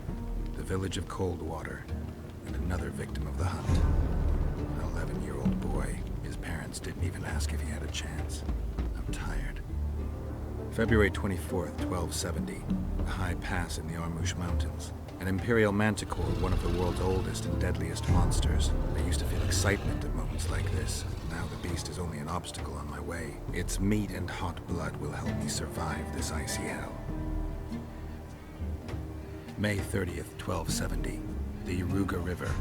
the village of Coldwater, and another victim of the hunt. An 11-year-old boy. His parents didn't even ask if he had a chance. I'm tired. February 24th, 1270. A high pass in the Armouche Mountains. An imperial manticore, one of the world's oldest and deadliest monsters. I used to feel excitement at moments like this. Now the beast is only an obstacle on my way. Its meat and hot blood will help me survive this icy hell. May 30th, 1270. The Yaruga River.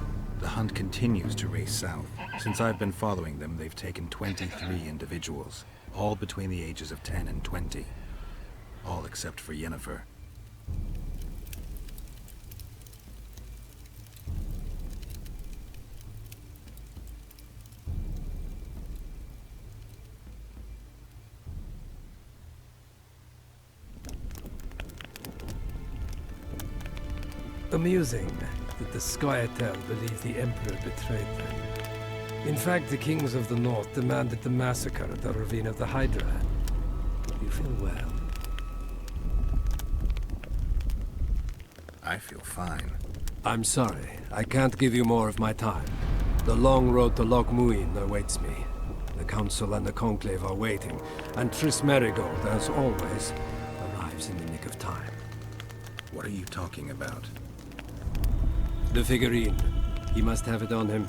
The hunt continues to race south. Since I've been following them, they've taken 23 individuals, all between the ages of 10 and 20. All except for Yennefer. Amusing that the zyacard believe the Emperor betrayed them. In fact, the kings of the North demanded the massacre at the Ravine of the Hydra. You feel well? I feel fine. I'm sorry. I can't give you more of my time. The long road to Loch Muin awaits me. The Council and the Conclave are waiting, and Triss Merigold, as always, arrives in the nick of time. What are you talking about? The figurine. He must have it on him.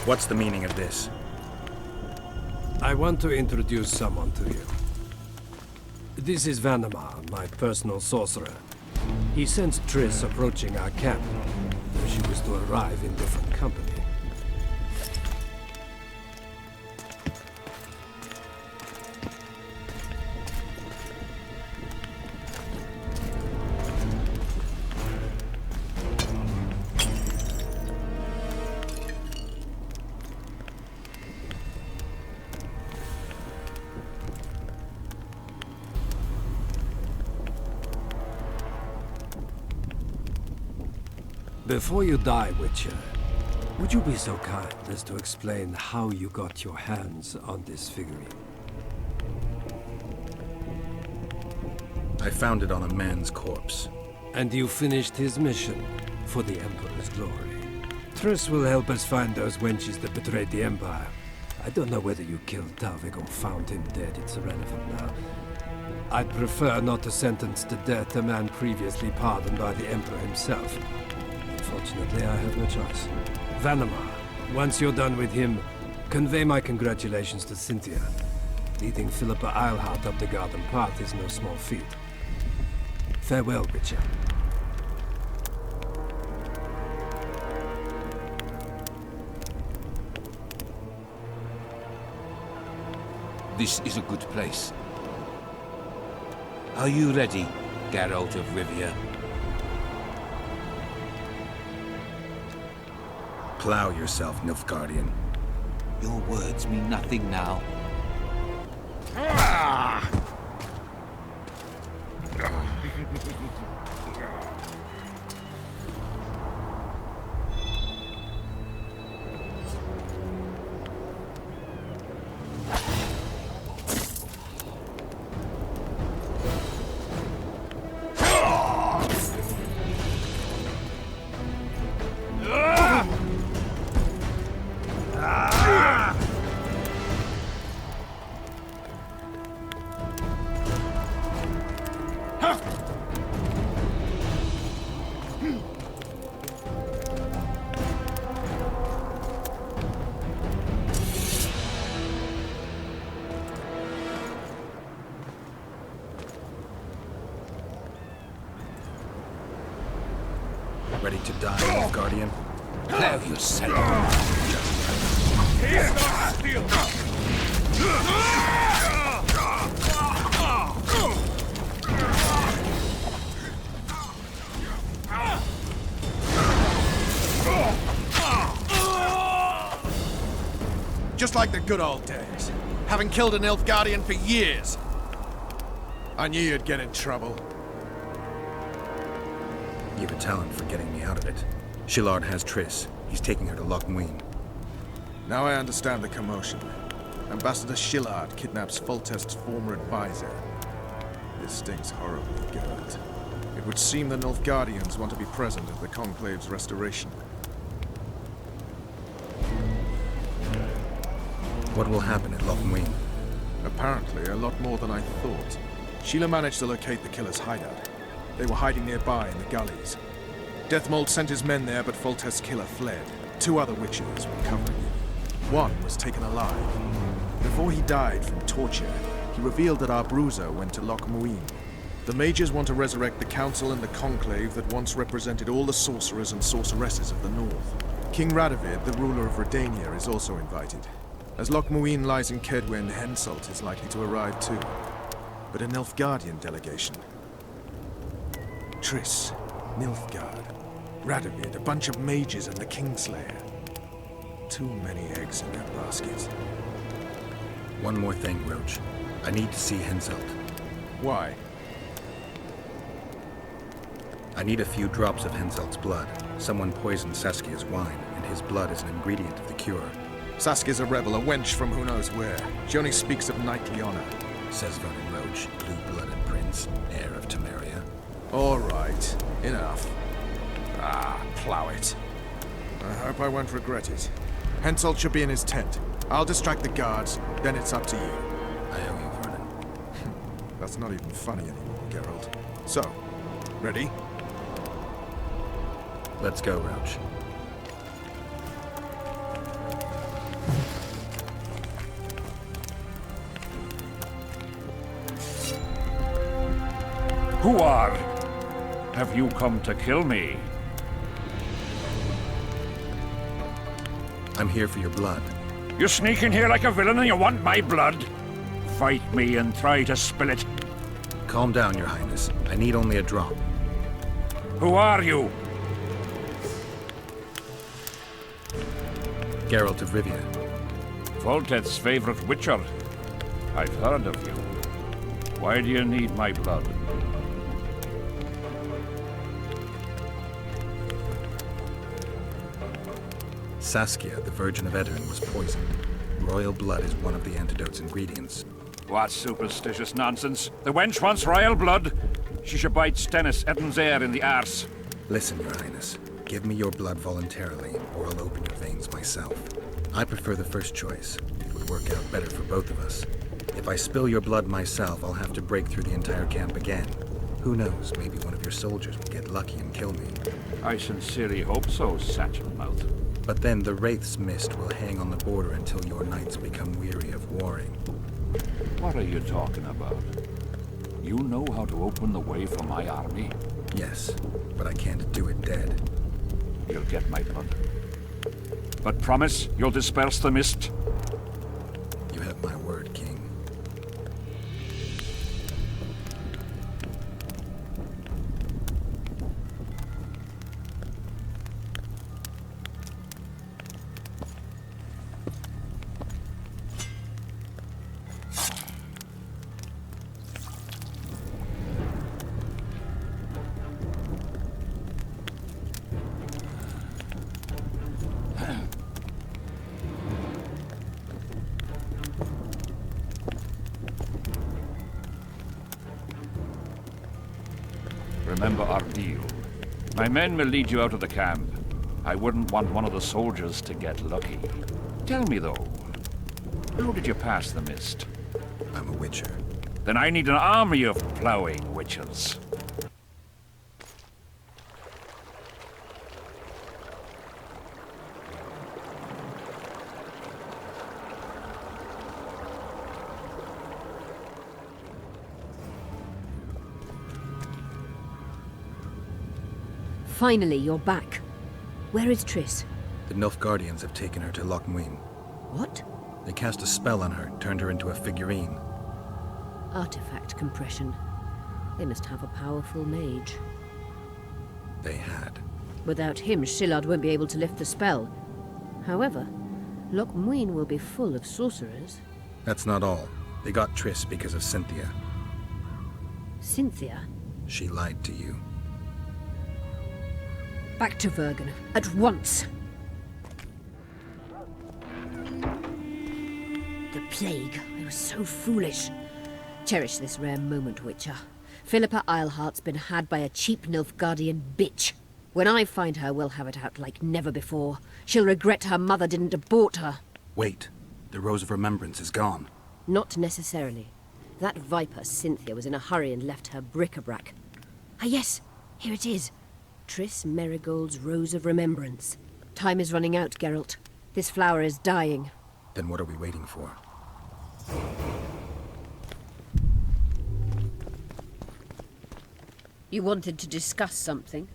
What's the meaning of this? I want to introduce someone to you. This is Vanamar, my personal sorcerer. He sensed Triss approaching our camp, though she was to arrive in different company. Before you die, Witcher, would you be so kind as to explain how you got your hands on this figurine? I found it on a man's corpse. And you finished his mission for the Emperor's glory. Triss will help us find those wenches that betrayed the Empire. I don't know whether you killed Talvik or found him dead. It's irrelevant now. I'd prefer not to sentence to death a man previously pardoned by the Emperor himself. Unfortunately, I have no choice. Vanamar, once you're done with him, convey my congratulations to Cynthia. Leading Philippa Eilhart up the garden path is no small feat. Farewell, Witcher. This is a good place. Are you ready, Geralt of Rivia? Plow yourself, Nilfgaardian. Your words mean nothing now. Ready to die, Nilfgaardian? Now you send He's not still! Just like the good old days. Having killed an Nilfgaardian for years. I knew you'd get in trouble. You have a talent for getting me out of it. Shillard has Triss. He's taking her to Loch Muin. Now I understand the commotion. Ambassador Shillard kidnaps Foltest's former advisor. This stings horribly, Geralt. It would seem the Nilfgaardians want to be present at the Conclave's restoration. What will happen at Loch Muin? Apparently, a lot more than I thought. Sheila managed to locate the killer's hideout. They were hiding nearby in the gullies. Deathmold sent his men there, but Foltest's killer fled. 2 other witches were covering him. One was taken alive. Before he died from torture, he revealed that our bruiser went to Loch Muin. The mages want to resurrect the council and the conclave that once represented all the sorcerers and sorceresses of the north. King Radovid, the ruler of Redania, is also invited. As Loch Muin lies in Kedwen, Henselt is likely to arrive too. But a Nilfgaardian delegation. Triss, Nilfgaard, Radovid, a bunch of mages and the Kingslayer. Too many eggs in that basket. One more thing, Roach. I need to see Henselt. Why? I need a few drops of Henselt's blood. Someone poisoned Saskia's wine, and his blood is an ingredient of the cure. Saskia's a rebel, a wench from who knows where. She only speaks of knightly honor. Says Vernon Roach, blue-blooded prince, heir of Temeria. All right, enough. Ah, plow it. I hope I won't regret it. Henselt should be in his tent. I'll distract the guards, then it's up to you. I owe you, Vernon. That's not even funny anymore, Geralt. So, ready? Let's go, Roach. Who are? Have you come to kill me? I'm here for your blood. You sneak in here like a villain and you want my blood? Fight me and try to spill it. Calm down, Your Highness. I need only a drop. Who are you? Geralt of Rivia. Foltest's favorite witcher. I've heard of you. Why do you need my blood? Saskia, the Virgin of Edirn, was poisoned. Royal blood is one of the antidote's ingredients. What superstitious nonsense. The wench wants royal blood. She should bite Stennis Edirn's heir in the arse. Listen, Your Highness. Give me your blood voluntarily, or I'll open your veins myself. I prefer the first choice. It would work out better for both of us. If I spill your blood myself, I'll have to break through the entire camp again. Who knows, maybe one of your soldiers will get lucky and kill me. I sincerely hope so, Satchel-mouth. But then the Wraith's mist will hang on the border until your knights become weary of warring. What are you talking about? You know how to open the way for my army? Yes, but I can't do it dead. You'll get my blood. But promise you'll disperse the mist? You have my word, King. Remember our deal. My men will lead you out of the camp. I wouldn't want one of the soldiers to get lucky. Tell me, though, how did you pass the mist? I'm a witcher. Then I need an army of plowing witches. Finally, you're back. Where is Triss? The Nilfgaardians have taken her to Loch Muin. What? They cast a spell on her, turned her into a figurine. Artifact compression. They must have a powerful mage. They had. Without him, Shillard won't be able to lift the spell. However, Loch Muin will be full of sorcerers. That's not all. They got Triss because of Cynthia. Cynthia? She lied to you. Back to Vergen, at once! The plague. I was so foolish. Cherish this rare moment, Witcher. Philippa Eilhart's been had by a cheap Nilfgaardian bitch. When I find her, we'll have it out like never before. She'll regret her mother didn't abort her. Wait. The Rose of Remembrance is gone. Not necessarily. That viper, Cynthia, was in a hurry and left her bric-a-brac. Ah yes, here it is. Triss Merigold's Rose of Remembrance. Time is running out, Geralt. This flower is dying. Then what are we waiting for? You wanted to discuss something?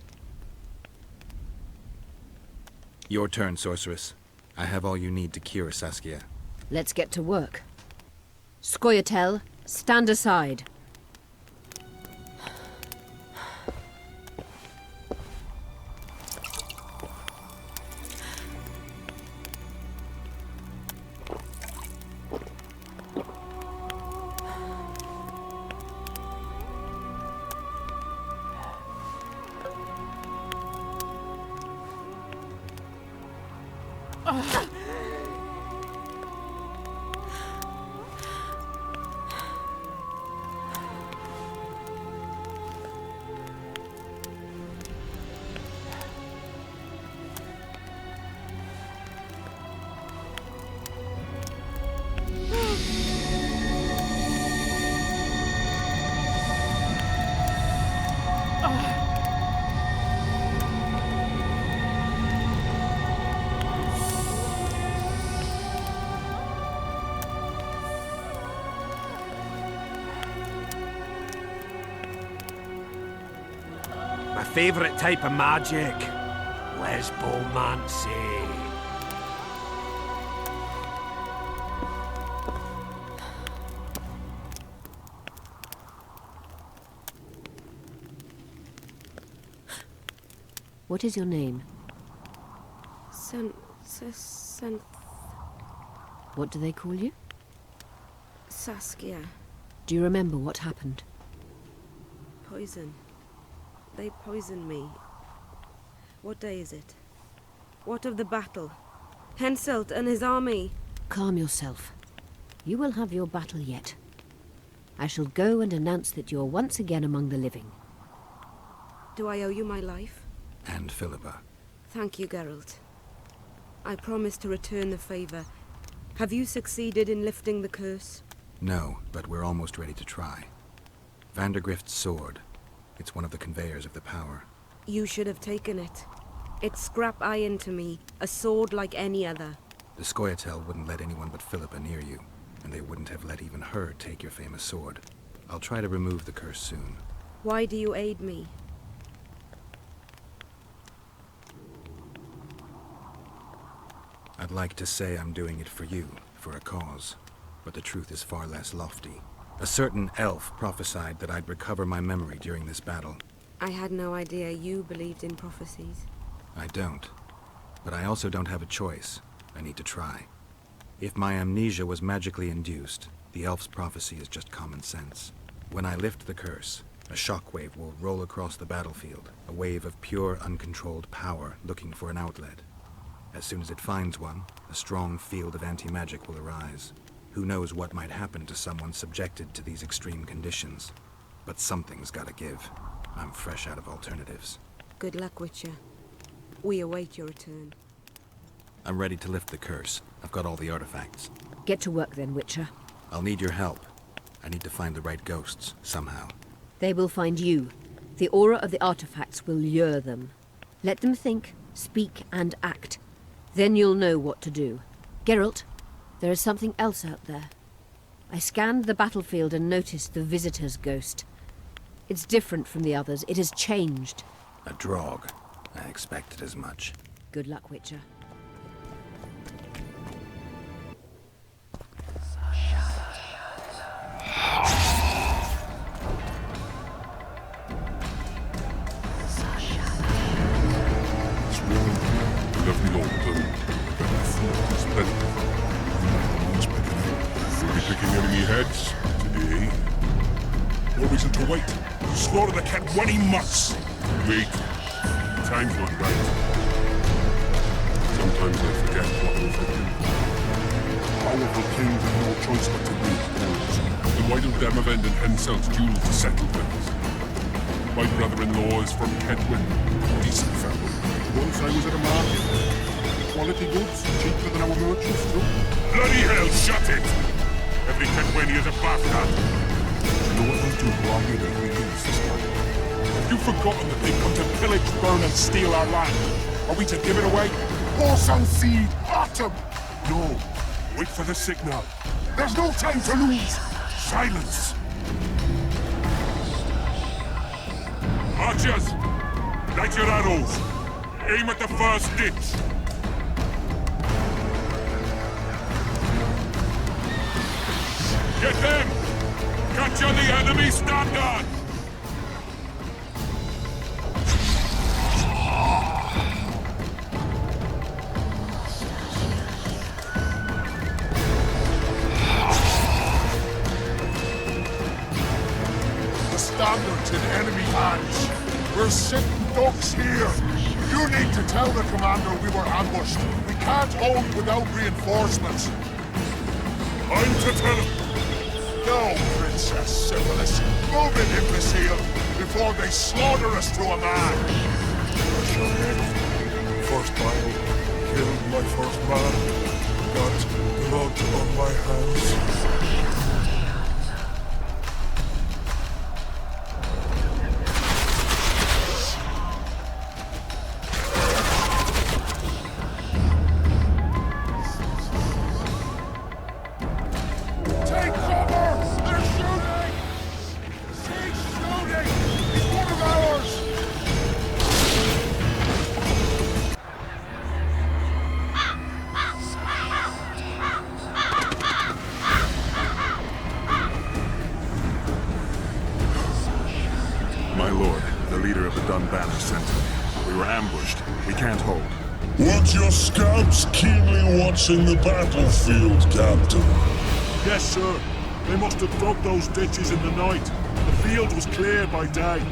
Your turn, sorceress. I have all you need to cure Saskia. Let's get to work. Scoia'tael, stand aside. My favourite type of magic. Lesbomancy. What is your name? What do they call you? Saskia. Do you remember what happened? Poison. They poisoned me. What day is it? What of the battle? Henselt and his army. Calm yourself. You will have your battle yet. I shall go and announce that you're once again among the living. Do I owe you my life? And Philippa. Thank you, Geralt. I promise to return the favor. Have you succeeded in lifting the curse? No, but we're almost ready to try. Vandergrift's sword. It's one of the conveyors of the power. You should have taken it. It's scrap iron to me, a sword like any other. The Scoia'tael wouldn't let anyone but Philippa near you, and they wouldn't have let even her take your famous sword. I'll try to remove the curse soon. Why do you aid me? I'd like to say I'm doing it for you, for a cause, but the truth is far less lofty. A certain elf prophesied that I'd recover my memory during this battle. I had no idea you believed in prophecies. I don't. But I also don't have a choice. I need to try. If my amnesia was magically induced, the elf's prophecy is just common sense. When I lift the curse, a shockwave will roll across the battlefield, a wave of pure, uncontrolled power looking for an outlet. As soon as it finds one, a strong field of anti-magic will arise. Who knows what might happen to someone subjected to these extreme conditions. But something's gotta give. I'm fresh out of alternatives. Good luck, Witcher. We await your return. I'm ready to lift the curse. I've got all the artifacts. Get to work then, Witcher. I'll need your help. I need to find the right ghosts, somehow. They will find you. The aura of the artifacts will lure them. Let them think, speak, and act. Then you'll know what to do. Geralt, there is something else out there. I scanned the battlefield and noticed the visitor's ghost. It's different from the others. It has changed. A Draug. I expected as much. Good luck, Witcher. Lovely old splendid. We'll be picking enemy heads today. No reason to wait. Slaughter the cat when he must. Wait. Time's not right. Sometimes I forget what was I do. Powerful kings have no choice but to wage wars. And why don't Demavend and Henselt's duels to settle things? My brother-in-law is from Kedwin. Decent fellow. Once I was at a market. Quality goods, cheaper than our merchants too. Bloody hell, shut it! Every Kedwini is a bastard. You know what they'll do longer than we lose this one? Have you forgotten that they come to pillage, burn and steal our land? Are we to give it away? Horse and seed, autumn! No. Wait for the signal. There's no time to lose. Silence. Archers! Light your arrows! Aim at the first ditch! Get them! Capture the enemy standard! The standard's in enemy hands. We're sitting ducks here. You need to tell the commander we were ambushed. We can't hold without reinforcements. I'm to tell him. No, Princess Syphilis. Move it, imbecile, before they slaughter us to a man. First battle, killed my first man. Got blood on my hands. Want your scouts keenly watching the battlefield, Captain? Yes, sir. They must have dug those ditches in the night. The field was cleared by day.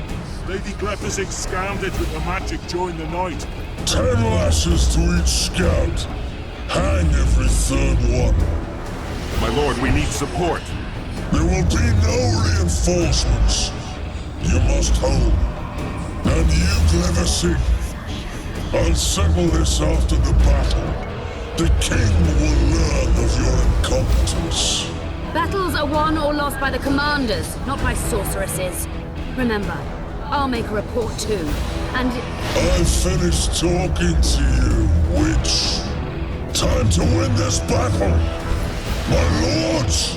Lady Glepazig scanned it with the magic during the night. 10 lashes to each scout. Hang every third one. My lord, we need support. There will be no reinforcements. You must hold. And you, Glepazig, I'll settle this after the battle. The king will learn of your incompetence. Battles are won or lost by the commanders, not by sorceresses. Remember, I'll make a report too, and... I've finished talking to you, witch. Time to win this battle. My lords,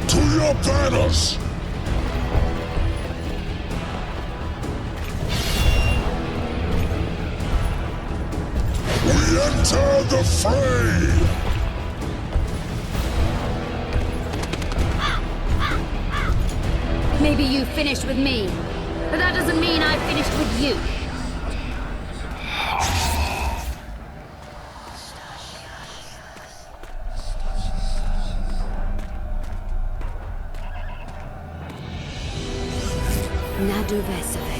to your banners. We enter the fray! Maybe you finished with me, but that doesn't mean I finished with you. Nadu Vesave.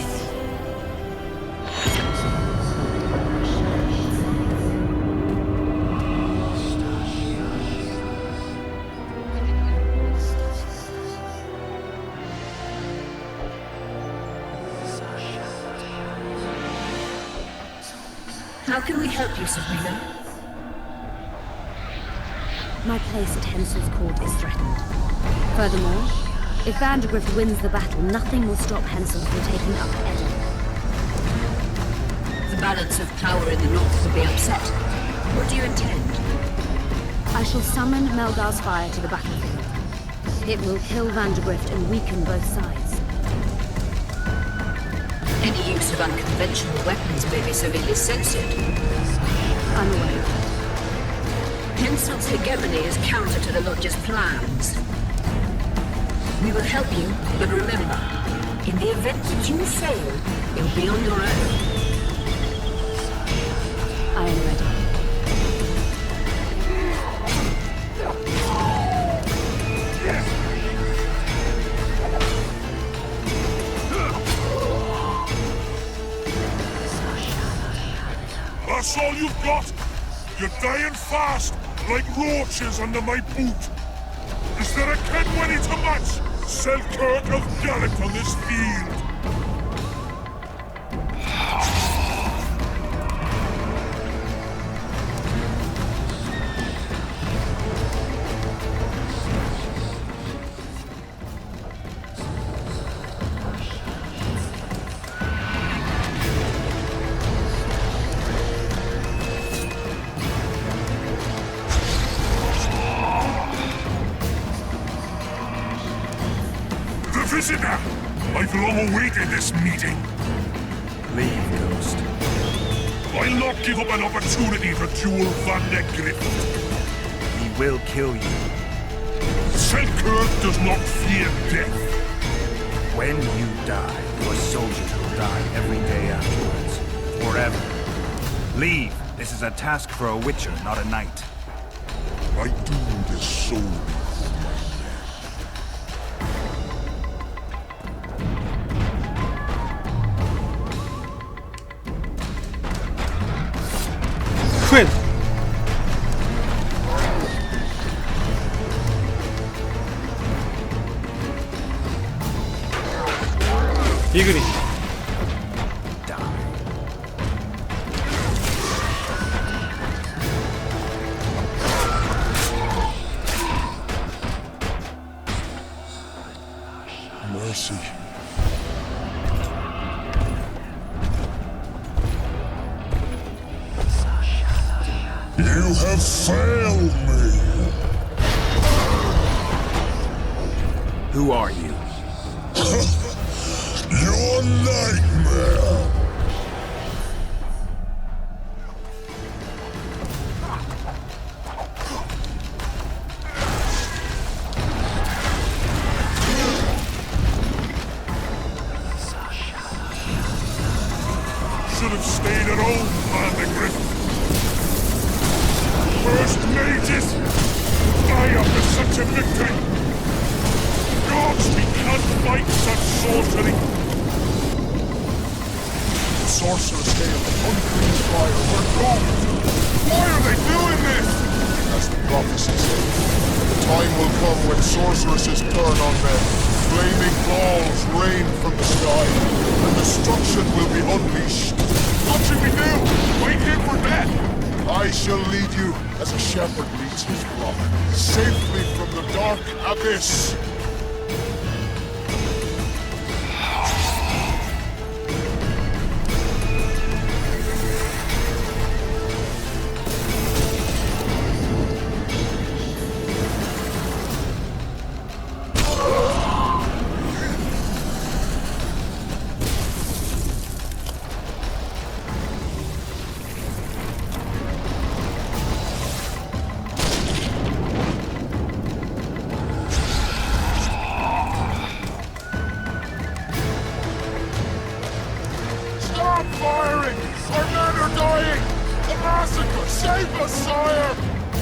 How can we help you, Sabrina? My place at Hensel's court is threatened. Furthermore, if Vandergrift wins the battle, nothing will stop Hensel from taking up Edin. The balance of power in the north will be upset. What do you intend? I shall summon Melgar's fire to the battlefield. It will kill Vandergrift and weaken both sides. Any use of unconventional weapons may be severely censored. I'm aware of that. Henselt's hegemony is counter to the Lodge's plans. We will help you, but remember, in the event that you fail, you'll be on your own. I am ready. That's all you've got? You're dying fast, like roaches under my boot. Is there a Kenwenny to match Selkirk of Gallant on this field? Visitor! I've long awaited this meeting. Leave, Ghost. I'll not give up an opportunity for Jewel van der Grift. He will kill you. Selkirk does not fear death. When you die, your soldiers will die every day afterwards. Forever. Leave. This is a task for a witcher, not a knight. I do this so. Quinn! 이그리. Mercy. You have failed me. Who are you? Your nightmare. Should have stayed at home, Van der Grift. First mages! Die after such a victory! Gods, we can't fight such sorcery! The sorcerer's tale of unclean fire, we're doomed! Why are they doing this? As the prophecy said, the time will come when sorceresses turn on them. Flaming balls rain from the sky, and destruction will be unleashed. What should we do? Wait here for death? I shall lead you as a shepherd leads his flock, safely from the dark abyss.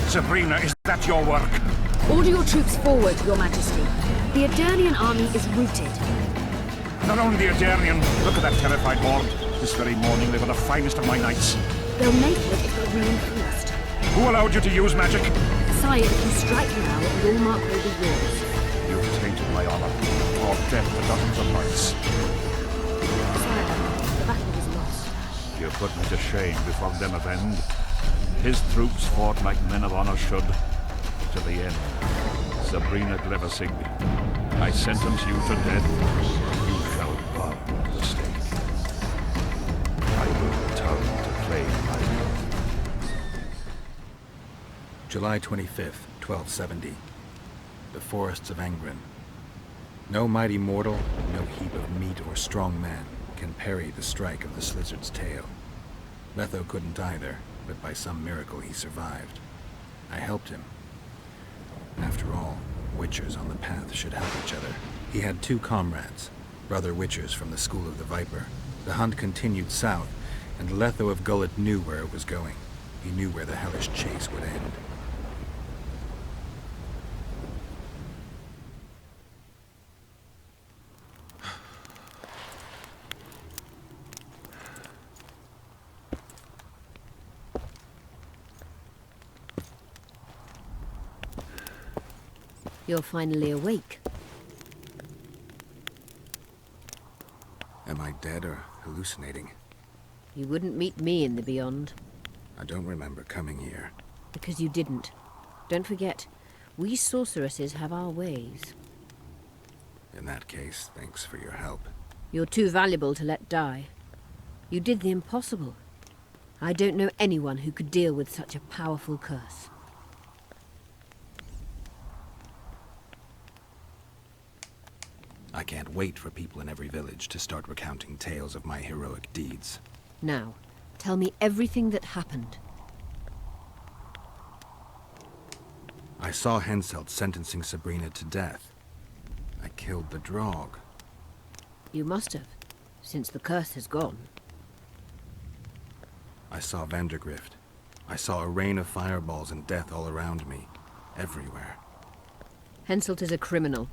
Sabrina, is that your work? Order your troops forward, Your Majesty. The Adernian army is routed. Not only the Adernian, look at that terrified horde. This very morning they were the finest of my knights. They'll make it if they're reinforced. Who allowed you to use magic? Sire, if you strike now, your mark will be yours. You've tainted my honor. Brought death to dozens of knights. Sire, the battle was lost. You put me to shame before them of end. His troops fought like men of honor should, to the end. Sabrina Gleversing, I sentence you to death. You shall bow to the stake. I will return to claim my oath. July 25th, 1270. The forests of Angren. No mighty mortal, no heap of meat or strong man can parry the strike of the slizzard's tail. Letho couldn't either, but by some miracle he survived. I helped him. After all, Witchers on the path should help each other. He had 2 comrades, brother Witchers from the School of the Viper. The hunt continued south, and Letho of Gullet knew where it was going. He knew where the hellish chase would end. You're finally awake. Am I dead or hallucinating? You wouldn't meet me in the beyond. I don't remember coming here. Because you didn't. Don't forget, we sorceresses have our ways. In that case, thanks for your help. You're too valuable to let die. You did the impossible. I don't know anyone who could deal with such a powerful curse. I can't wait for people in every village to start recounting tales of my heroic deeds. Now, tell me everything that happened. I saw Henselt sentencing Sabrina to death. I killed the Draug. You must have, since the curse has gone. I saw Vandergrift. I saw a rain of fireballs and death all around me, everywhere. Henselt is a criminal.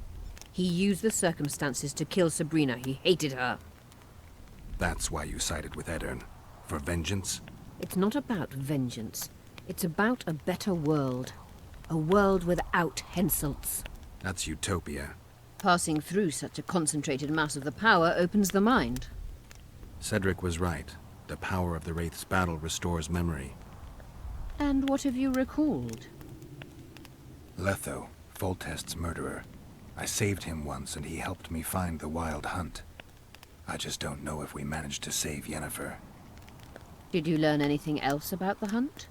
He used the circumstances to kill Sabrina. He hated her. That's why you sided with Eddern. For vengeance? It's not about vengeance. It's about a better world. A world without Henselts. That's utopia. Passing through such a concentrated mass of the power opens the mind. Cedric was right. The power of the Wraith's battle restores memory. And what have you recalled? Letho, Foltest's murderer. I saved him once, and he helped me find the Wild Hunt. I just don't know if we managed to save Yennefer. Did you learn anything else about the hunt?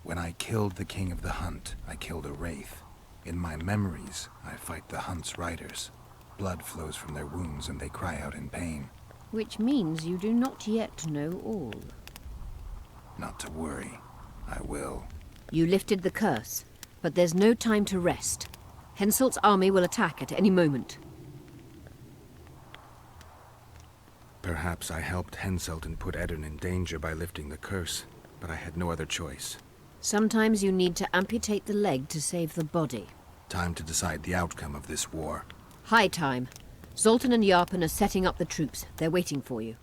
When I killed the King of the Hunt, I killed a Wraith. In my memories, I fight the Hunt's riders. Blood flows from their wounds, and they cry out in pain. Which means you do not yet know all. Not to worry. I will. You lifted the curse, but there's no time to rest. Henselt's army will attack at any moment. Perhaps I helped Henselt and put Eddern in danger by lifting the curse, but I had no other choice. Sometimes you need to amputate the leg to save the body. Time to decide the outcome of this war. High time. Zoltan and Yarpen are setting up the troops. They're waiting for you.